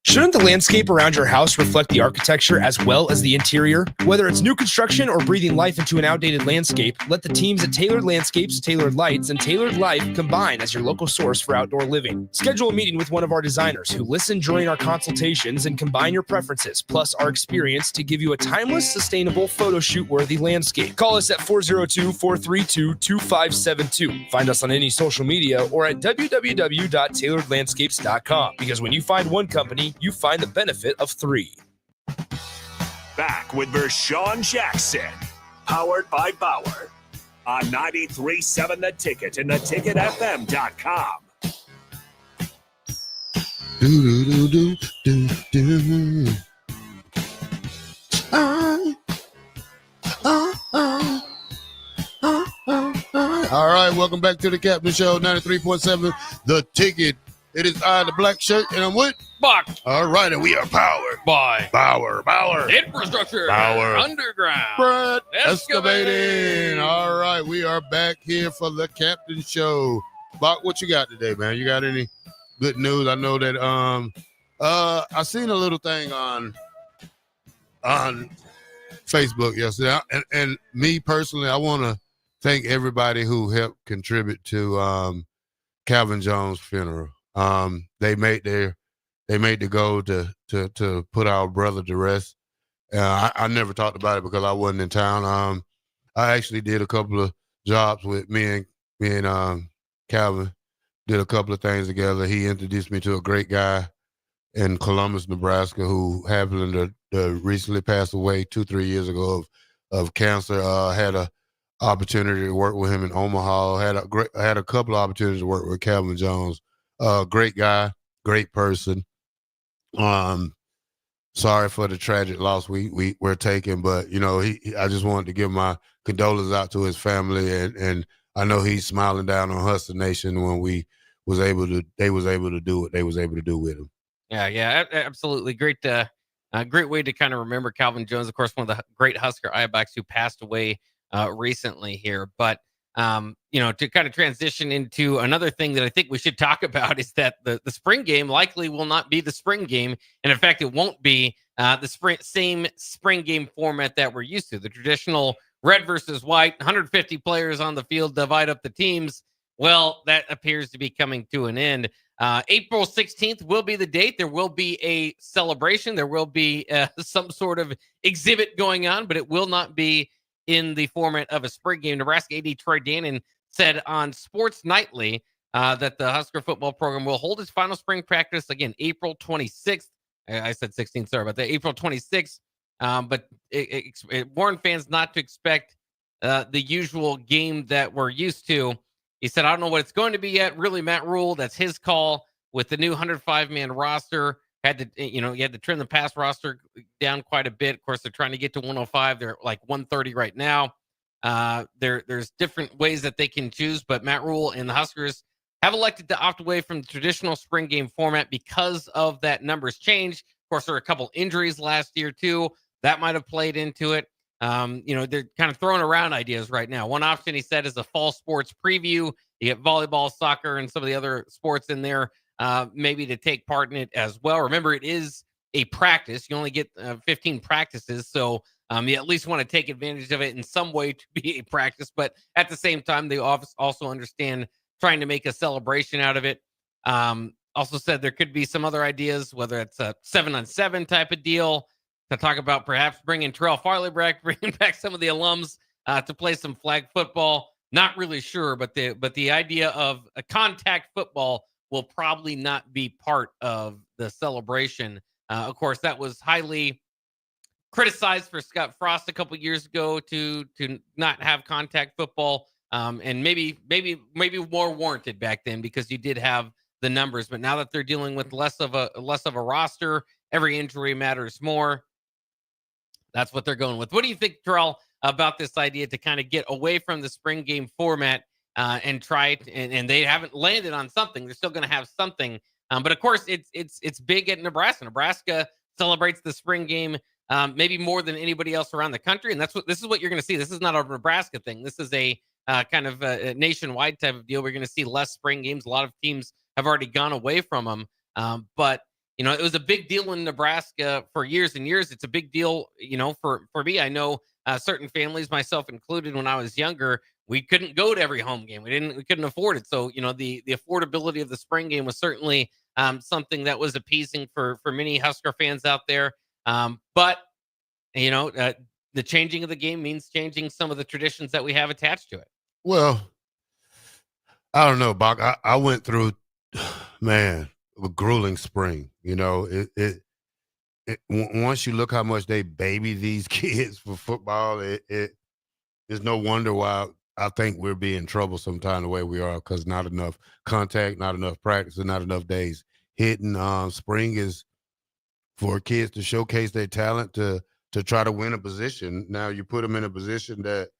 Shouldn't the landscape around your house reflect the architecture as well as the interior? Whether it's new construction or breathing life into an outdated landscape, let the teams at Tailored Landscapes, Tailored Lights, and Tailored Life combine as your local source for outdoor living. Schedule a meeting with one of our designers who listen during our consultations and combine your preferences, plus our experience to give you a timeless, sustainable, photo shoot-worthy landscape. Call us at 402-432-2572. Find us on any social media or at www.tailoredlandscapes.com, because when you find one company, you find the benefit of three. Back with Vershawn Jackson, powered by Bauer, on 93.7 The Ticket and theticketfm.com. All right, welcome back to the Captain Show, 93.7 The Ticket. It is I, the black shirt, and I'm with Buck. All right, and we are powered by Bauer. Infrastructure. Bauer. Underground. Brett Excavating. All right, we are back here for the Captain Show. Buck, what you got today, man? You got any good news? I know that I seen a little thing on Facebook yesterday, and me personally, I want to thank everybody who helped contribute to Calvin Jones' funeral. They made the goal to put our brother to rest. I never talked about it because I wasn't in town. I actually did a couple of jobs with me and Calvin. Did a couple of things together. He introduced me to a great guy in Columbus, Nebraska, who happened to recently pass away 2-3 years ago of cancer. Had a opportunity to work with him in Omaha. Had a couple of opportunities to work with Calvin Jones. Great guy, great person. Sorry for the tragic loss we're taking, but I just wanted to give my condolences out to his family, and I know he's smiling down on Hustle Nation when they was able to do what they was able to do with him. Yeah, absolutely. Great way to kind of remember Calvin Jones, of course, one of the great Husker I-backs who passed away recently here. But to kind of transition into another thing that I think we should talk about is that the spring game likely will not be the spring game. And in fact, it won't be the same spring game format that we're used to. The traditional red versus white, 150 players on the field, divide up the teams. Well, that appears to be coming to an end. April 16th will be the date. There will be a celebration. There will be some sort of exhibit going on, but it will not be in the format of a spring game. Nebraska AD Troy Dannon said on Sports Nightly that the Husker football program will hold its final spring practice again, April 26th. I said 16th, sorry about that. April 26th. But it warned fans not to expect the usual game that we're used to. He said, I don't know what it's going to be yet. Really, Matt Rule, that's his call with the new 105-man roster. You had to trim the pass roster down quite a bit. Of course, they're trying to get to 105. They're like 130 right now. There's different ways that they can choose, but Matt Rule and the Huskers have elected to opt away from the traditional spring game format because of that numbers change. Of course, there are a couple injuries last year too. That might have played into it. They're kind of throwing around ideas right now. One option, he said, is a fall sports preview. You get volleyball, soccer, and some of the other sports in there, maybe to take part in it as well. Remember, it is a practice. You only get 15 practices, so you at least want to take advantage of it in some way to be a practice. But at the same time, they also understand trying to make a celebration out of it. Also said there could be some other ideas, whether it's a 7-on-7 type of deal, to talk about perhaps bringing Terrell Farley back, bringing back some of the alums to play some flag football. Not really sure, but the idea of a contact football will probably not be part of the celebration. Of course, that was highly criticized for Scott Frost a couple years ago to not have contact football, and maybe more warranted back then because you did have the numbers. But now that they're dealing with less of a roster, every injury matters more. That's what they're going with. What do you think, Terrell, about this idea to kind of get away from the spring game format and try it? And they haven't landed on something. They're still going to have something. But of course, it's big at Nebraska. Nebraska celebrates the spring game maybe more than anybody else around the country. And this is what you're going to see. This is not a Nebraska thing. This is a kind of a nationwide type of deal. We're going to see less spring games. A lot of teams have already gone away from them. But it was a big deal in Nebraska for years and years. It's a big deal, for me. I know certain families, myself included, when I was younger, we couldn't go to every home game. We couldn't afford it. So, the affordability of the spring game was certainly something that was appeasing for many Husker fans out there. But the changing of the game means changing some of the traditions that we have attached to it. Well, I don't know, Bach. I went through, man, a grueling spring. Once you look how much they baby these kids for football, it's no wonder why I think we're being in trouble sometime the way we are, because not enough contact, not enough practice, and not enough days hitting. Spring is for kids to showcase their talent, to try to win a position. Now you put them in a position that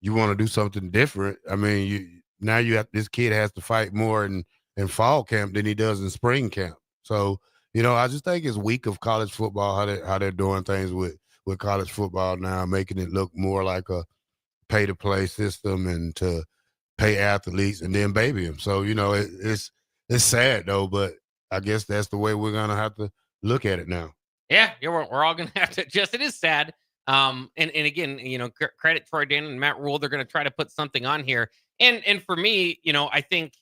you want to do something different. I mean, this kid has to fight more in fall camp than he does in spring camp. So, I just think it's weak of college football, how they're doing things with college football now, making it look more like a pay to play system and to pay athletes and then baby them. So, it's sad though, but I guess that's the way we're going to have to look at it now. Yeah, we're all going to have to adjust. It is sad. And again, credit Troy Dan and Matt Rule. They're going to try to put something on here. And for me, I think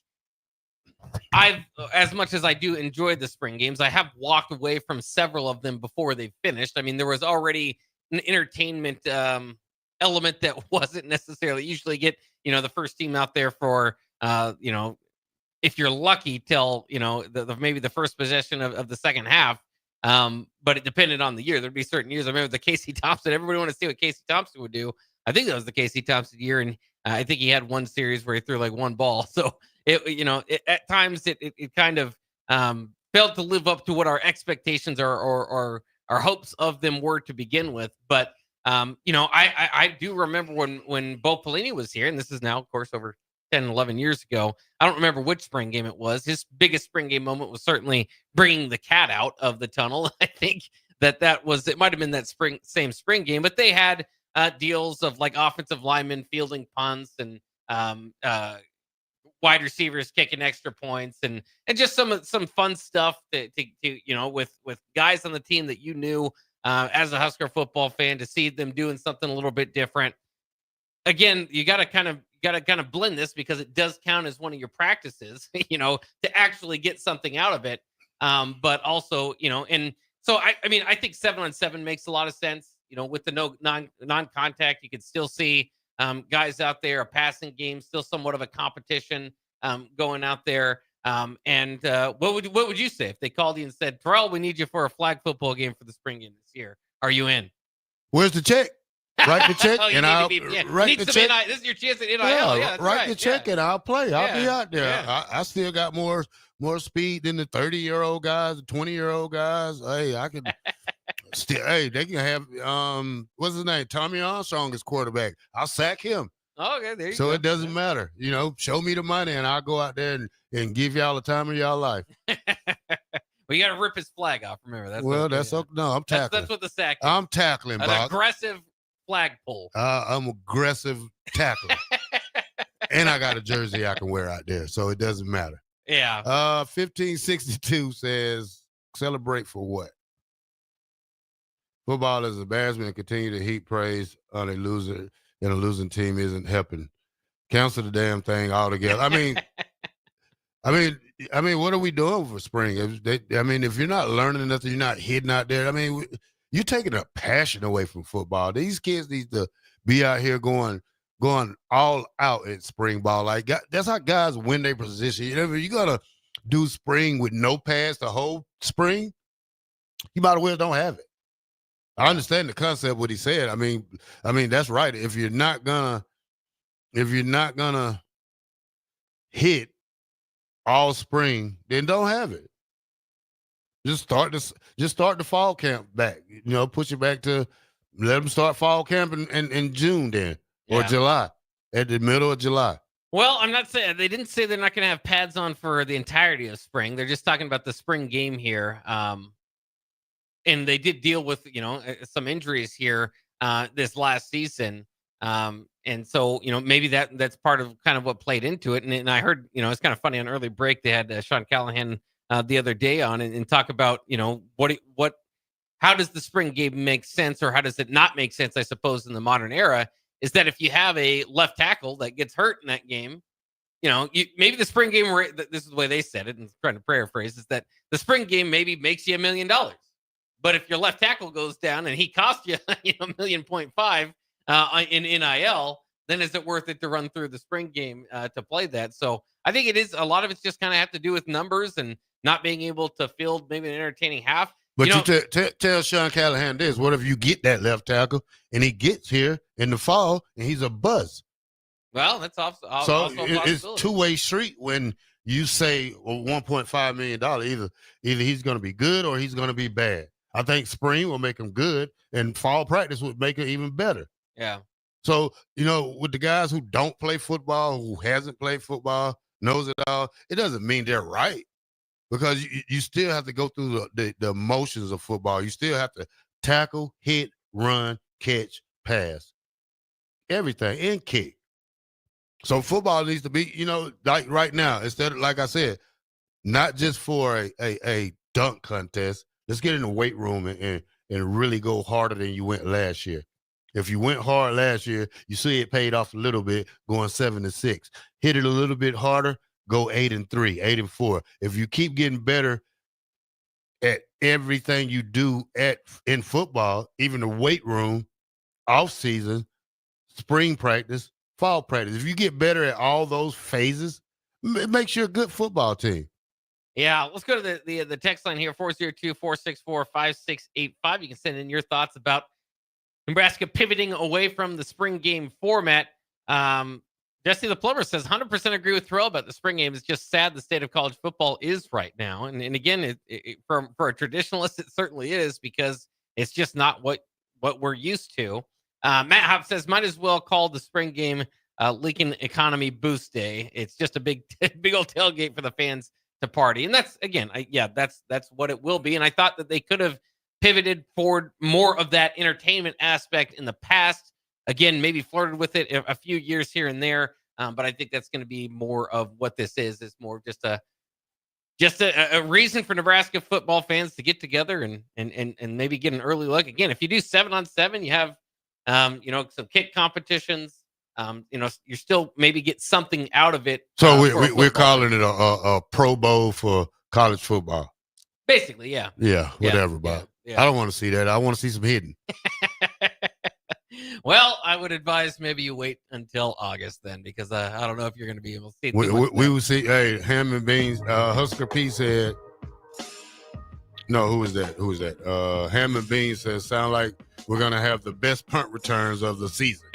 as much as I do enjoy the spring games, I have walked away from several of them before they finished. I mean, there was already an entertainment element that wasn't necessarily usually get, the first team out there for, if you're lucky till, maybe the first possession of the second half. But it depended on the year. There'd be certain years. I remember the Casey Thompson. Everybody wanted to see what Casey Thompson would do. I think that was the Casey Thompson year, and I think he had one series where he threw like one ball. So at times it kind of failed to live up to what our expectations or our hopes of them were to begin with. But I do remember when Bo Pelini was here, and this is now, of course, over 10, 11 years ago. I don't remember which spring game it was. His biggest spring game moment was certainly bringing the cat out of the tunnel. I think it might have been that same spring game, but they had deals of like offensive linemen fielding punts and wide receivers kicking extra points and just some fun stuff to with guys on the team that you knew as a Husker football fan, to see them doing something a little bit different. Again, you got to kind of blend this, because it does count as one of your practices, to actually get something out of it. But also, and so I think 7-on-7 makes a lot of sense. With the non-contact, you could still see guys out there, a passing game, still somewhat of a competition going out there. And what would you say if they called you and said, Terrell, we need you for a flag football game for the spring game this year? Are you in? Where's the check? Write the check and I'll write the check. This is your chance at NIL. Yeah, write the check and I'll play. I'll be out there. Yeah. I still got more speed than the 30-year-old guys, the 20-year-old guys. Hey, I can still. Hey, they can have what's his name? Tommy Armstrong is quarterback. I'll sack him. Okay, there you go. So it doesn't matter. Show me the money and I'll go out there and give y'all the time of y'all life. Well, you got to rip his flag off. Remember that. Okay. No, I'm tackling. That's what the sack is. I'm tackling, An Bob. aggressive flagpole. I'm aggressive tackler. And I got a jersey I can wear out there, so it doesn't matter. Yeah. 1562 says, celebrate for what? Football is embarrassment and continue to heap praise on a loser, and a losing team isn't helping. Cancel the damn thing altogether. I mean, what are we doing for spring? If you're not learning nothing, you're not hitting out there. You're taking a passion away from football. These kids need to be out here going all out at spring ball. Like, that's how guys win their position. You gotta do spring with no pads the whole spring, you might as well don't have it. I understand the concept, what he said. I mean, that's right. If you're not gonna hit all spring, then don't have it. Just start the fall camp back. Push it back to, let them start fall camp in June then, or July, at the middle of July. Well, I'm not saying, they didn't say they're not going to have pads on for the entirety of spring. They're just talking about the spring game here. And they did deal with, some injuries here this last season. And so, maybe that's part of kind of what played into it. And I heard, it's kind of funny on early break, they had Sean Callahan the other day on and talk about, how does the spring game make sense, or how does it not make sense, I suppose, in the modern era, is that if you have a left tackle that gets hurt in that game, maybe the spring game, this is the way they said it, and I'm trying to paraphrase, is that the spring game maybe makes you $1 million. But if your left tackle goes down and he costs you, $1.5 million in NIL, then is it worth it to run through the spring game to play that? So I think it is, a lot of it's just kind of have to do with numbers and not being able to field maybe an entertaining half. But you tell Sean Callahan this: what if you get that left tackle and he gets here in the fall and he's a buzz? Well, that's also so a it's two-way street when you say $1.5 million. Either he's going to be good or he's going to be bad. I think spring will make him good, and fall practice would make it even better. Yeah. So, with the guys who don't play football, who hasn't played football, knows it all, it doesn't mean they're right, because you still have to go through the motions of football. You still have to tackle, hit, run, catch, pass, everything, and kick. So football needs to be, like right now, instead of, like I said, not just for a dunk contest. Let's get in the weight room and really go harder than you went last year. If you went hard last year, you see it paid off a little bit, going 7-6. Hit it a little bit harder, go 8-3, 8-4. If you keep getting better at everything you do in football, even the weight room, off season, spring practice, fall practice, if you get better at all those phases, it makes you a good football team. Yeah, let's go to the text line here, 402-464-5685. You can send in your thoughts about Nebraska pivoting away from the spring game format. Jesse the Plumber says, 100% agree with Terrell about the spring game. It's just sad the state of college football is right now. And again, for a traditionalist, it certainly is, because it's just not what we're used to. Matt Hop says, might as well call the spring game Lincoln Economy Boost Day. It's just a big old tailgate for the fans to party. And that's, again, that's what it will be. And I thought that they could have pivoted forward more of that entertainment aspect in the past. Again, maybe flirted with it a few years here and there. But I think that's going to be more of what this is. It's more just a reason for Nebraska football fans to get together and maybe get an early look. Again, if you do 7-on-7, you have, some kick competitions. You still maybe get something out of it. So we're calling it a Pro Bowl for college football. Basically, yeah. Yeah, whatever, Bob. Yeah. I don't want to see that. I want to see some hidden. Well, I would advise maybe you wait until August then, because I don't know if you're going to be able to see. We will see. Hey, Ham and Beans. Husker P said, no, who is that? Ham and Beans says, sound like we're going to have the best punt returns of the season.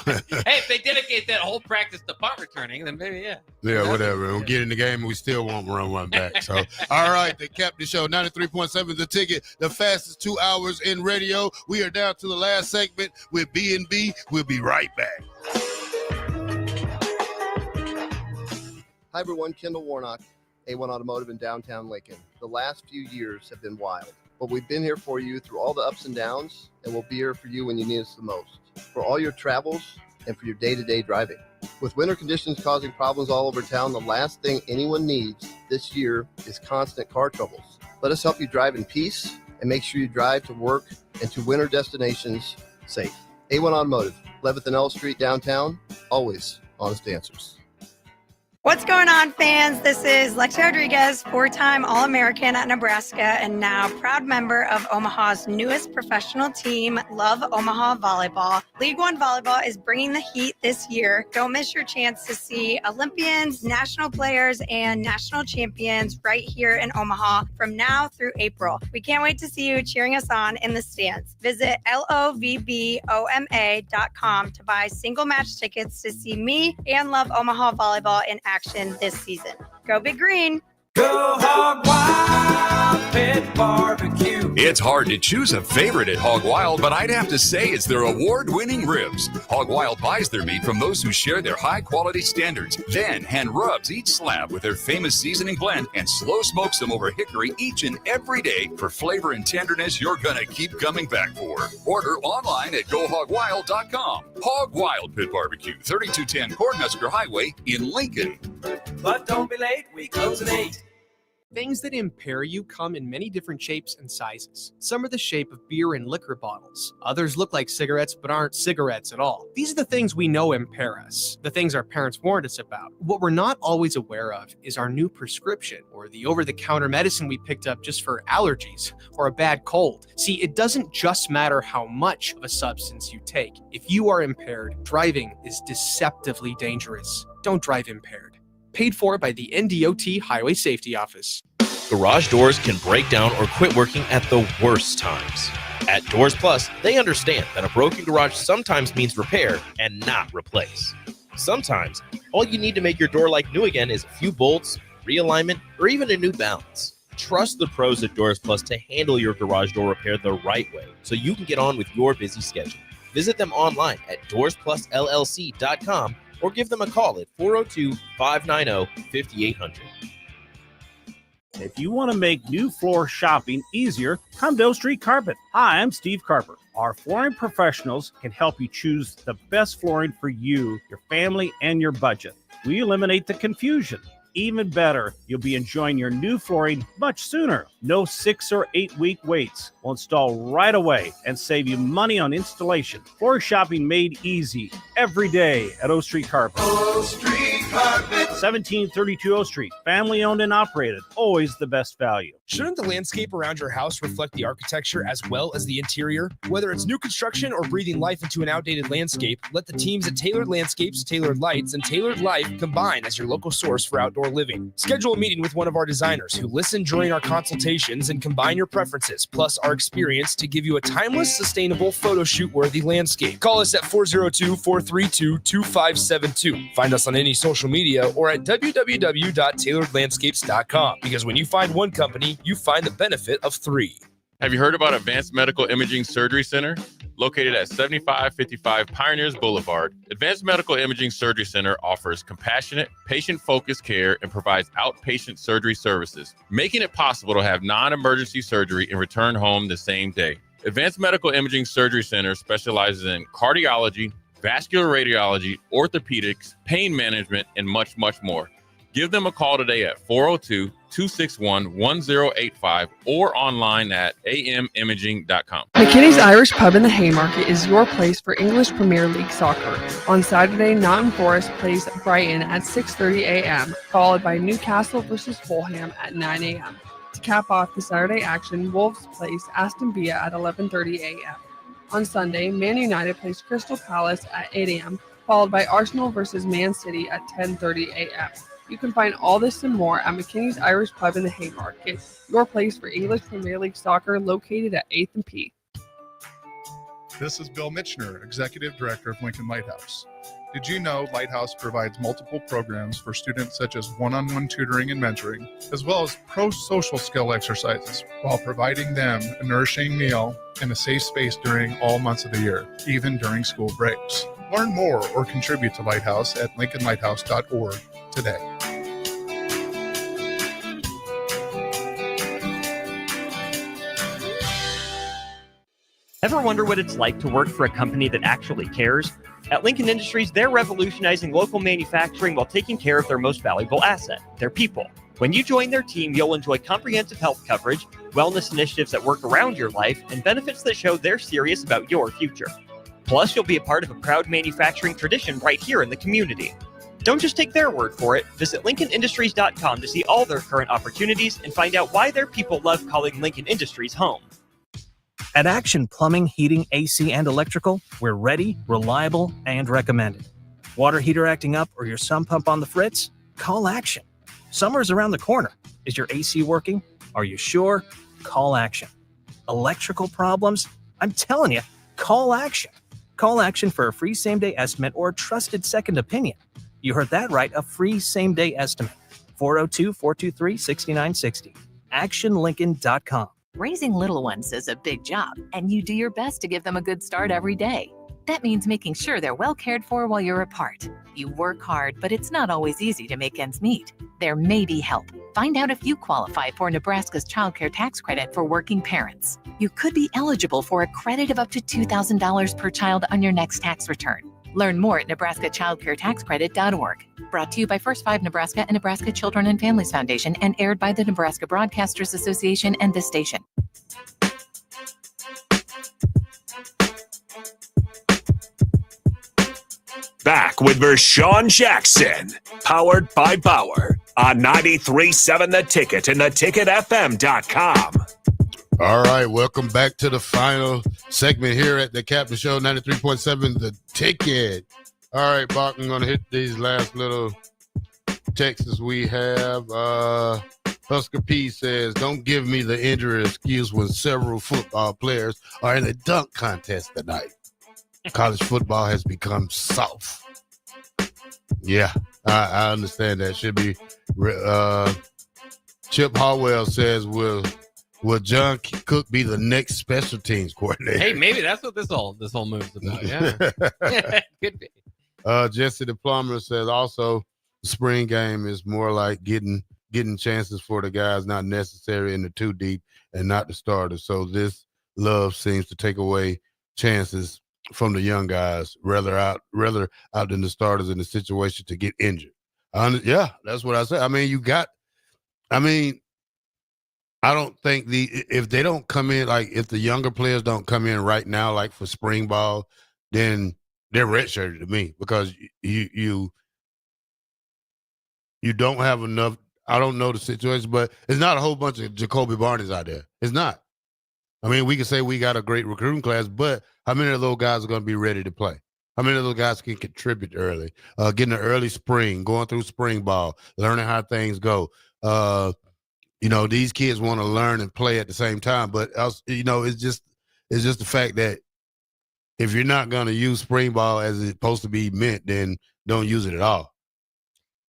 Hey, if they dedicate that whole practice to punt returning, then maybe, yeah. Yeah, whatever. We'll get in the game and we still won't run one back. So, all right, the Captain Show, 93.7 The Ticket, the fastest 2 hours in radio. We are down to the last segment with B&B. We'll be right back. Hi, everyone. Kendall Warnock, A1 Automotive in downtown Lincoln. The last few years have been wild, but we've been here for you through all the ups and downs, and we'll be here for you when you need us the most, for all your travels and for your day-to-day driving. With winter conditions causing problems all over town, the last thing anyone needs this year is constant car troubles. Let us help you drive in peace and make sure you drive to work and to winter destinations safe. A1 Automotive, 11th and L Street downtown, always honest answers. What's going on, fans? This is Lexi Rodriguez, four-time All-American at Nebraska and now proud member of Omaha's newest professional team, Love Omaha Volleyball. League One Volleyball is bringing the heat this year. Don't miss your chance to see Olympians, national players, and national champions right here in Omaha from now through April. We can't wait to see you cheering us on in the stands. Visit lovboma.com to buy single match tickets to see me and Love Omaha Volleyball in action this season. Go Big Green. Go Hog Wild. Pit Barbecue. It's hard to choose a favorite at Hog Wild, but I'd have to say it's their award-winning ribs. Hog Wild buys their meat from those who share their high-quality standards, then hand rubs each slab with their famous seasoning blend and slow smokes them over hickory each and every day for flavor and tenderness you're gonna keep coming back for. Order online at GoHogWild.com. Hog Wild Pit Barbecue, 3210 Cornhusker Highway in Lincoln. But don't be late, we close at 8. Things that impair you come in many different shapes and sizes. Some are the shape of beer and liquor bottles. Others look like cigarettes but aren't cigarettes at all. These are the things we know impair us, the things our parents warned us about. What we're not always aware of is our new prescription or the over-the-counter medicine we picked up just for allergies or a bad cold. See, it doesn't just matter how much of a substance you take. If you are impaired, driving is deceptively dangerous. Don't drive impaired. Paid for by the NDOT Highway Safety Office. Garage doors can break down or quit working at the worst times. At Doors Plus, they understand that a broken garage sometimes means repair and not replace. Sometimes, all you need to make your door like new again is a few bolts, realignment, or even a new balance. Trust the pros at Doors Plus to handle your garage door repair the right way so you can get on with your busy schedule. Visit them online at DoorsPlusLLC.com or give them a call at 402-590-5800. If you want to make new floor shopping easier, come to O Street Carpet. Hi, I'm Steve Carper. Our flooring professionals can help you choose the best flooring for you, your family, and your budget. We eliminate the confusion. Even better, you'll be enjoying your new flooring much sooner. No 6 or 8 week waits. We'll install right away and save you money on installation. Floor shopping made easy every day at O Street Carpet. O Street Carpet. 1732 O Street. Family owned and operated. Always the best value. Shouldn't the landscape around your house reflect the architecture as well as the interior? Whether it's new construction or breathing life into an outdated landscape, let the teams at Tailored Landscapes, Tailored Lights, and Tailored Life combine as your local source for outdoor living. Schedule a meeting with one of our designers who listen during our consultations and combine your preferences, plus our experience to give you a timeless, sustainable, photo shoot-worthy landscape. Call us at 402-432-2572. Find us on any social media or at www.tailoredlandscapes.com, because when you find one company, you find the benefit of 3. Have you heard about Advanced Medical Imaging Surgery Center? Located at 7555 Pioneers Boulevard, Advanced Medical Imaging Surgery Center offers compassionate, patient-focused care and provides outpatient surgery services, making it possible to have non-emergency surgery and return home the same day. Advanced Medical Imaging Surgery Center specializes in cardiology, vascular radiology, orthopedics, pain management, and much, much more. Give them a call today at 402-261-1085 or online at amimaging.com. McKinney's Irish Pub in the Haymarket is your place for English Premier League soccer. On Saturday, Nottingham Forest plays Brighton at 6:30 a.m., followed by Newcastle versus Fulham at 9 a.m. To cap off the Saturday action, Wolves plays Aston Villa at 11:30 a.m. On Sunday, Man United plays Crystal Palace at 8 a.m., followed by Arsenal versus Man City at 10:30 a.m. You can find all this and more at McKinney's Irish Pub in the Haymarket, your place for English Premier League soccer, located at 8th and P. This is Bill Mitchner, Executive Director of Lincoln Lighthouse. Did you know Lighthouse provides multiple programs for students such as one-on-one tutoring and mentoring, as well as pro-social skill exercises, while providing them a nourishing meal and a safe space during all months of the year, even during school breaks? Learn more or contribute to Lighthouse at lincolnlighthouse.org today. Ever wonder what it's like to work for a company that actually cares? At Lincoln Industries, they're revolutionizing local manufacturing while taking care of their most valuable asset, their people. When you join their team, you'll enjoy comprehensive health coverage, wellness initiatives that work around your life, and benefits that show they're serious about your future. Plus, you'll be a part of a proud manufacturing tradition right here in the community. Don't just take their word for it. Visit LincolnIndustries.com to see all their current opportunities and find out why their people love calling Lincoln Industries home. At Action Plumbing, Heating, AC, and Electrical, we're ready, reliable, and recommended. Water heater acting up or your sump pump on the fritz? Call Action. Summer's around the corner. Is your AC working? Are you sure? Call Action. Electrical problems? I'm telling you, call Action. Call Action for a free same-day estimate or a trusted second opinion. You heard that right, a free same-day estimate. 402-423-6960. actionlincoln.com. Raising little ones is a big job, and you do your best to give them a good start every day. That means making sure they're well cared for while you're apart. You work hard, but it's not always easy to make ends meet. There may be help. Find out if you qualify for Nebraska's child care tax credit for working parents. You could be eligible for a credit of up to $2,000 per child on your next tax return. Learn more at nebraskachildcaretaxcredit.org. Brought to you by First 5 Nebraska and Nebraska Children and Families Foundation and aired by the Nebraska Broadcasters Association and this station. Back with Vershawn Jackson, powered by Bauer on 93.7 The Ticket and theticketfm.com. All right, welcome back to the final segment here at the Captain Show, 93.7 The Ticket. All right, Bach, I'm going to hit these last little texts we have. Husker P says, don't give me the injury excuse when several football players are in a dunk contest tonight. College football has become soft. Yeah, I understand that. Should be. Chip Hallwell says, will John Cook be the next special teams coordinator? Hey, maybe that's what this whole move's about. Yeah, could be. Jesse the Plumber says also the spring game is more like getting chances for the guys not necessary in the too deep and not the starters. So this love seems to take away chances from the young guys, rather out than the starters in the situation to get injured. Yeah, that's what I say. I don't think if they don't come in, like if the younger players don't come in right now, like for spring ball, then they're redshirted to me because you don't have enough. I don't know the situation, but it's not a whole bunch of Jacoby Barneys out there. It's not. I mean, we can say we got a great recruiting class, but how many of those guys are going to be ready to play? How many of those guys can contribute early? Getting an early spring, going through spring ball, learning how things go. These kids want to learn and play at the same time, but it's just the fact that if you're not going to use spring ball as it's supposed to be meant, then don't use it at all.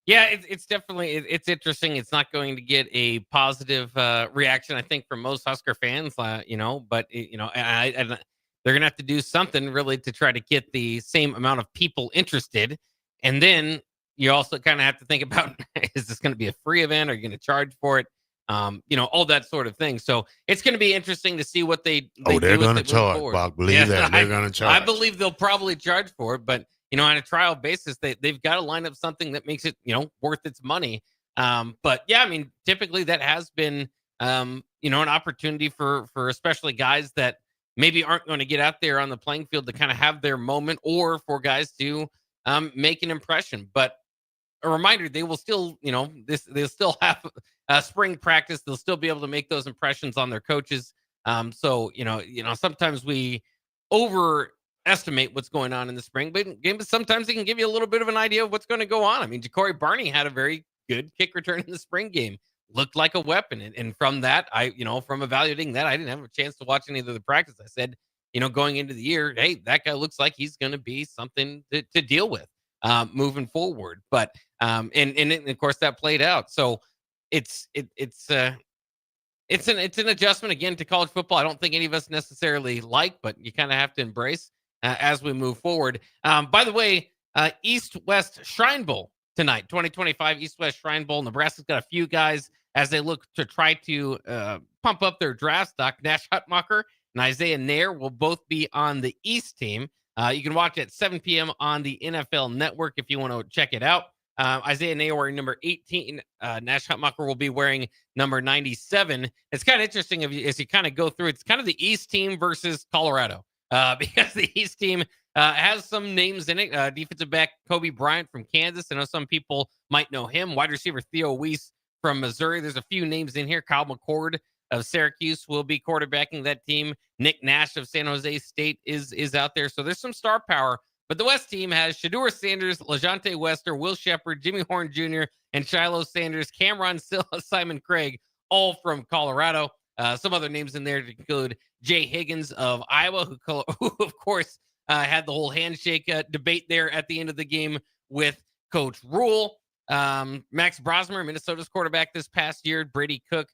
Yeah, it's definitely it's interesting. It's not going to get a positive reaction, I think, from most Husker fans. But and they're gonna have to do something really to try to get the same amount of people interested. And then you also kind of have to think about: is this going to be a free event? Are you going to charge for it? All that sort of thing. So it's going to be interesting to see what they they're going to do charge. Bob, believe that they're going to charge. I believe they'll probably charge for it, but on a trial basis, they've got to line up something that makes it, worth its money. But yeah, I mean, typically that has been, an opportunity for especially guys that maybe aren't going to get out there on the playing field to kind of have their moment, or for guys to make an impression. But a reminder, they will still, they'll still have spring practice. They'll still be able to make those impressions on their coaches. So sometimes we overestimate what's going on in the spring game, but sometimes they can give you a little bit of an idea of what's going to go on. I mean, Ja'Cory Barney had a very good kick return in the spring game, looked like a weapon. And from that, from evaluating that, I didn't have a chance to watch any of the practice. I said, going into the year, hey, that guy looks like he's going to be something to deal with moving forward. But and of course that played out. So it's an adjustment again to college football. I don't think any of us necessarily like, but you kind of have to embrace as we move forward. By the way, East-West Shrine Bowl tonight, 2025 East-West Shrine Bowl. Nebraska's got a few guys as they look to try to pump up their draft stock. Nash Hutmacher and Isaiah Nair will both be on the East team. You can watch it at 7 p.m. on the NFL Network if you want to check it out. Isaiah Nair wearing number 18. Nash Hutmacher will be wearing number 97. It's kind of interesting as you kind of go through. It's kind of the East team versus Colorado because the East team has some names in it. Defensive back Kobe Bryant from Kansas. I know some people might know him. Wide receiver Theo Weiss from Missouri. There's a few names in here. Kyle McCord of Syracuse will be quarterbacking that team. Nick Nash of San Jose State is out there. So there's some star power. But the West team has Shedeur Sanders, LaJohntay Wester, Will Shepard, Jimmy Horn Jr., and Shiloh Sanders, Cameron Silla, Simon Craig, all from Colorado. Some other names in there to include Jay Higgins of Iowa, who of course, had the whole handshake debate there at the end of the game with Coach Rule. Max Brosmer, Minnesota's quarterback this past year. Brady Cook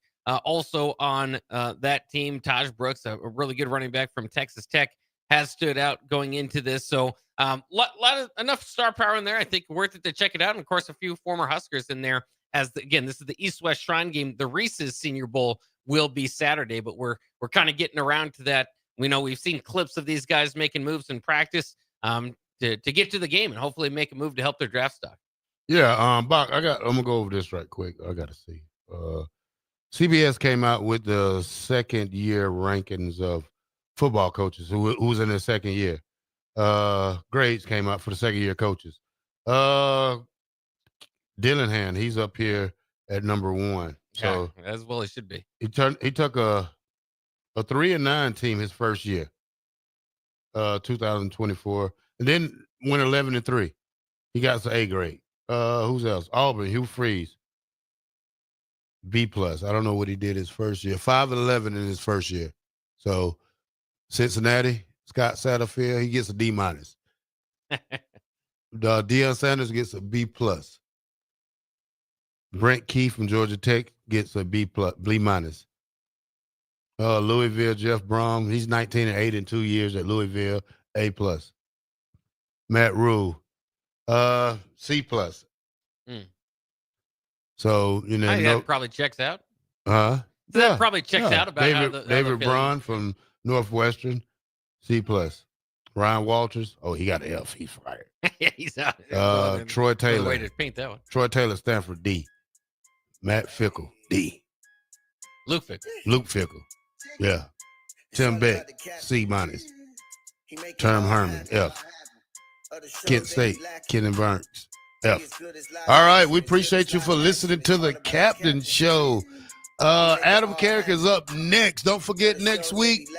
Also on that team, Taj Brooks, a really good running back from Texas Tech, has stood out going into this. So enough star power in there. I think worth it to check it out. And of course, a few former Huskers in there. Again, this is the East-West Shrine game. The Reese's Senior Bowl will be Saturday, but we're kind of getting around to that. We know we've seen clips of these guys making moves in practice to get to the game and hopefully make a move to help their draft stock. Yeah, Bach, I'm gonna go over this right quick. I gotta see. CBS came out with the second year rankings of football coaches who's in their second year. Grades came out for the second year coaches. Dillingham, he's up here at number 1. So yeah, as well it should be. He took a 3-9 team his first year, 2024, and then went 11-3. He got an A grade. Who's else? Auburn, Hugh Freeze, B+. I don't know what he did his first year. 5-11 in his first year. So Cincinnati, Scott Satterfield, he gets a D-. Deion Sanders gets a B+. Brent Keith from Georgia Tech gets a B+, B-. Louisville, Jeff Brom, he's 19-8 in 2 years at Louisville, A+. Matt Rule, C+. So, that probably checks out. That probably checks out about David Braun from Northwestern, C+. Ryan Walters, he got an F. He's fired. Yeah, he's out. Troy Taylor. Way to paint that one. Troy Taylor, Stanford, D. Matt Fickle, D. Luke Fickle. Yeah. Tim Beck, C-. Term Herman, F. Kent State, Kenan Burns, F. All right, we appreciate you for listening to the Captain Show. Adam Carrick is up next. Don't forget next week,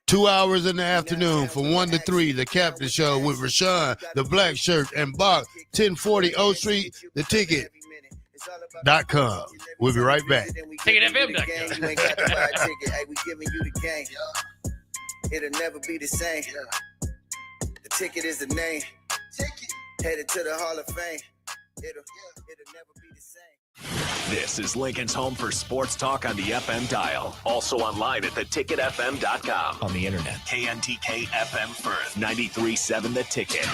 2 hours in the afternoon from 1 to 3, the Captain Show with Rashawn, the Black Shirt, and Bach, 1040 O Street, the ticket.com. We'll be right back. TicketFM.com. You ain't got to buy a ticket. Hey, we giving you the game. It'll never be the same. The ticket is the name. Headed to the Hall of Fame. It'll never be the same. This is Lincoln's home for sports talk on the FM dial. Also online at theticketfm.com. On the internet. KNTK FM Firth, 93.7 The Ticket.